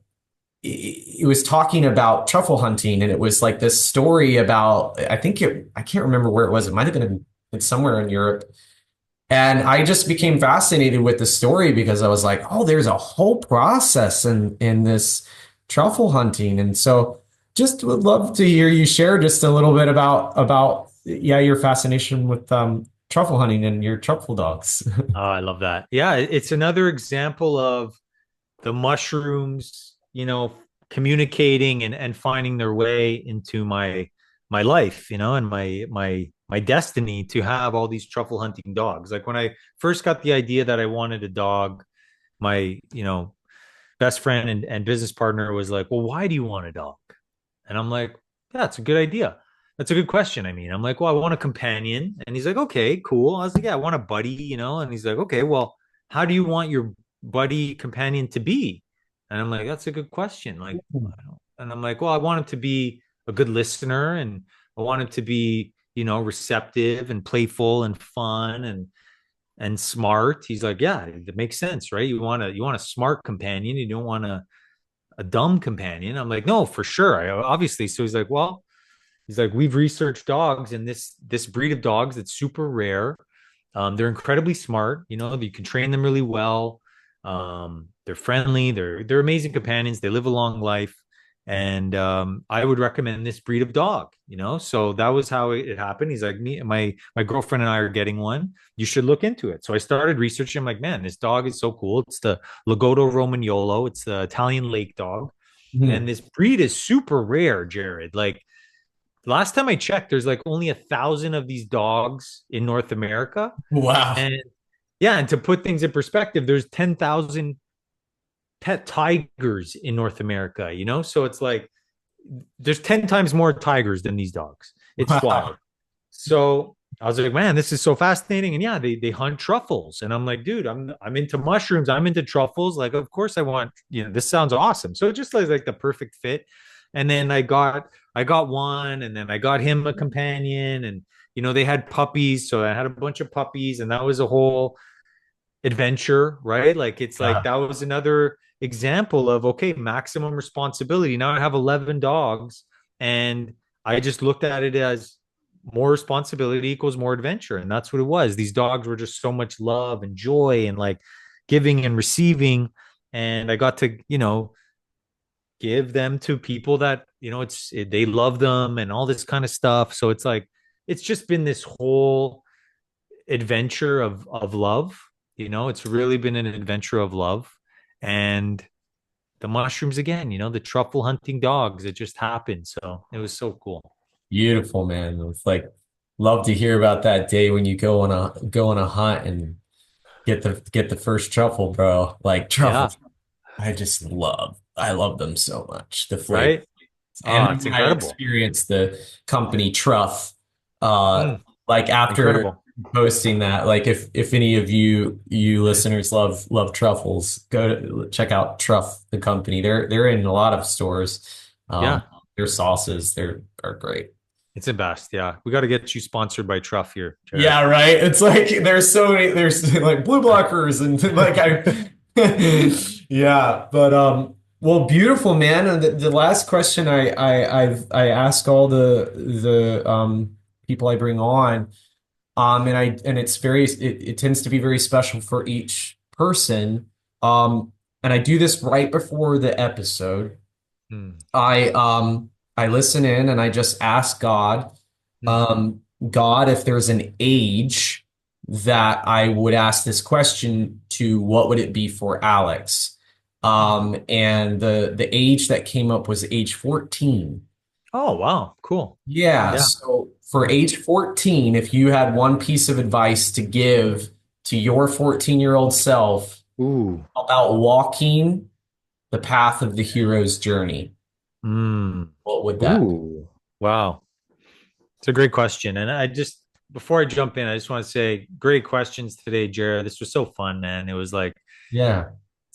it was talking about truffle hunting, and it was like this story about I can't remember where it was. It might have been somewhere in Europe. And I just became fascinated with the story because I was like, oh, there's a whole process in this truffle hunting. And so just would love to hear you share just a little bit about yeah, your fascination with truffle hunting and your truffle dogs. Oh, I love that. Yeah, it's another example of the mushrooms, communicating and finding their way into my life, and my destiny to have all these truffle hunting dogs. Like when I first got the idea that I wanted a dog, my, best friend and business partner was like, "Well, why do you want a dog?" And I'm like, "Yeah, that's a good idea. That's a good question." I mean, I'm like, "Well, I want a companion." And he's like, "Okay, cool." I was like, "Yeah, I want a buddy, And he's like, "Okay, well, how do you want your buddy companion to be?" And I'm like, "That's a good question." Like, and I'm like, "Well, I want him to be a good listener, and I want him to be, receptive and playful and fun and smart." He's like, "Yeah, it makes sense, right? You want a smart companion. You don't want a dumb companion." I'm like, "No, for sure. Obviously." So he's like, "Well," he's like, "we've researched dogs, and this breed of dogs that's super rare. They're incredibly smart. You can train them really well. They're friendly. They're amazing companions. They live a long life, and I would recommend this breed of dog. So that was how it happened. He's like, me, my girlfriend and I are getting one. You should look into it. So I started researching. I'm like, man, this dog is so cool. It's the Lagotto Romagnolo. It's the Italian lake dog, and Mhm. this breed is super rare, Jared. Like last time I checked, there's like only 1,000 of these dogs in North America. Wow. And yeah, and to put things in perspective, there's 10,000 pet tigers in North America, So it's like there's 10 times more tigers than these dogs. It's wild. Wow. So I was like, man, this is so fascinating. And yeah, they hunt truffles. And I'm like, dude, I'm into mushrooms. I'm into truffles. Like, of course I want, this sounds awesome. So it just like the perfect fit. And then I got one, and then I got him a companion, and they had puppies. So I had a bunch of puppies, and that was a whole adventure, right? Like it's like Yeah. that was another example of okay, maximum responsibility. Now I have 11 dogs, and I just looked at it as more responsibility equals more adventure, and that's what it was. These dogs were just so much love and joy and like giving and receiving, and I got to, give them to people that, they love them and all this kind of stuff. So it's like it's just been this whole adventure of love. It's really been an adventure of love. And the mushrooms again, the truffle hunting dogs, it just happened. So it was so cool. Beautiful, man. It's like love to hear about that day when you go on a hunt and get the first truffle, bro. Like Yeah. truffles, I love them so much. The flavor. Right. Oh, And it's when I incredible. experienced the company Truff, uh, Mm, like after incredible. posting that, like if any of you listeners love truffles, go to check out Truff, the company. They're in a lot of stores. Yeah. Their sauces, are great. It's the best. Yeah. We got to get you sponsored by Truff here, Jared. Yeah, right. It's like there's like blue blockers and like yeah, but well, beautiful, man. And the last question I ask all the people I bring on, and it tends to be very special for each person. And I do this right before the episode. Mm, I listen in and I just ask God, mm, um, God, if there's an age that I would ask this question to, what would it be for Alex? And the age that came up was age 14. oh, wow. Cool. Yeah, Yeah. so for age 14, if you had one piece of advice to give to your 14-year-old self Ooh. about walking the path of the hero's journey, Mm. what would that be? Ooh. Wow. It's a great question. And before I jump in, I just want to say great questions today, Jared. This was so fun, man. It was like Yeah.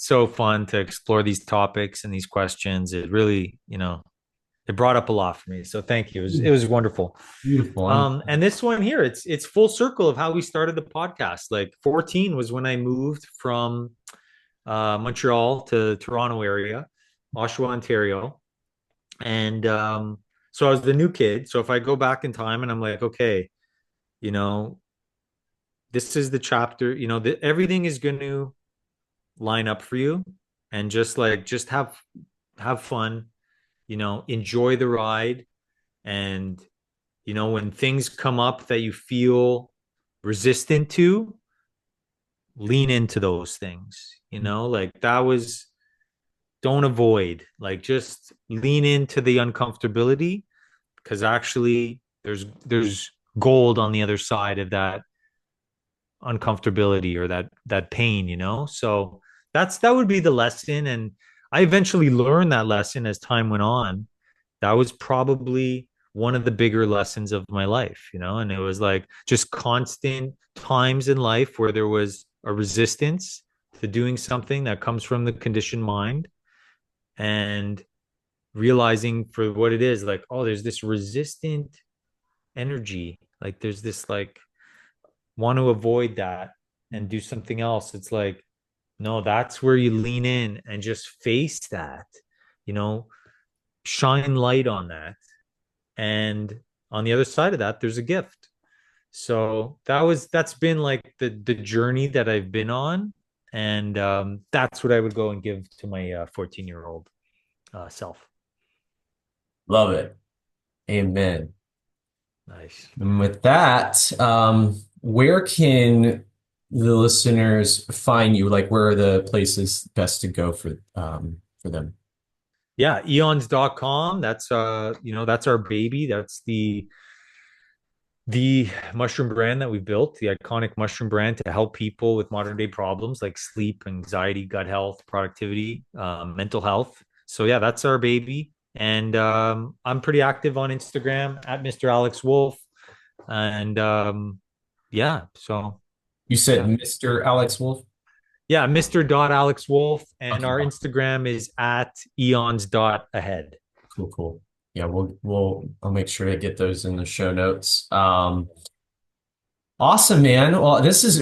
so fun to explore these topics and these questions. It really, it brought up a lot for me. So thank you. It was wonderful. Beautiful. And this one here, it's full circle of how we started the podcast. Like 14 was when I moved from Montreal to Toronto area, Oshawa, Ontario. And so I was the new kid. So if I go back in time and I'm like, okay, you know, this is the chapter, everything is going to line up for you, and just have fun, enjoy the ride. And when things come up that you feel resistant to, lean into those things, like that was, don't avoid, like just lean into the uncomfortability, because actually there's gold on the other side of that uncomfortability or that pain, so that would be the lesson. And I eventually learned that lesson as time went on. That was probably one of the bigger lessons of my life, and it was like just constant times in life where there was a resistance to doing something that comes from the conditioned mind, and realizing for what it is, like, oh, there's this resistant energy, like there's this, like, want to avoid that and do something else. It's like, no, that's where you lean in and just face that, you know shine light on that. And on the other side of that, there's a gift. So that's been like the journey that I've been on. And that's what I would go and give to my 14-year-old self. Love it. Amen. Nice. And with that, where can the listeners find you? Like, where are the places best to go for them? Yeah, eons.com. That's our baby. That's the mushroom brand that we built, the iconic mushroom brand to help people with modern day problems like sleep, anxiety, gut health, productivity, mental health. So yeah, that's our baby. And I'm pretty active on Instagram at Mr. Alex Wolfe. And yeah, so You said yeah. Mr. Alex Wolf? Yeah, Mr. Alex Wolfe. And Okay, our Instagram is at eons.ahead. cool. Yeah, I'll make sure to get those in the show notes. Awesome, man. Well, this has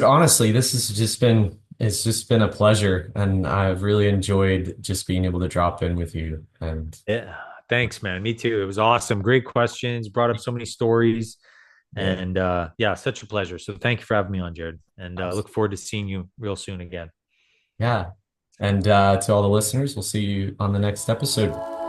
just been it's just been a pleasure, and I've really enjoyed just being able to drop in with you. And Yeah. Thanks, man. Me too. It was awesome. Great questions. Brought up so many stories. yeah, And yeah, such a pleasure. So thank you for having me on, Jared. And look forward to seeing you real soon again. yeah. And to all the listeners, we'll see you on the next episode.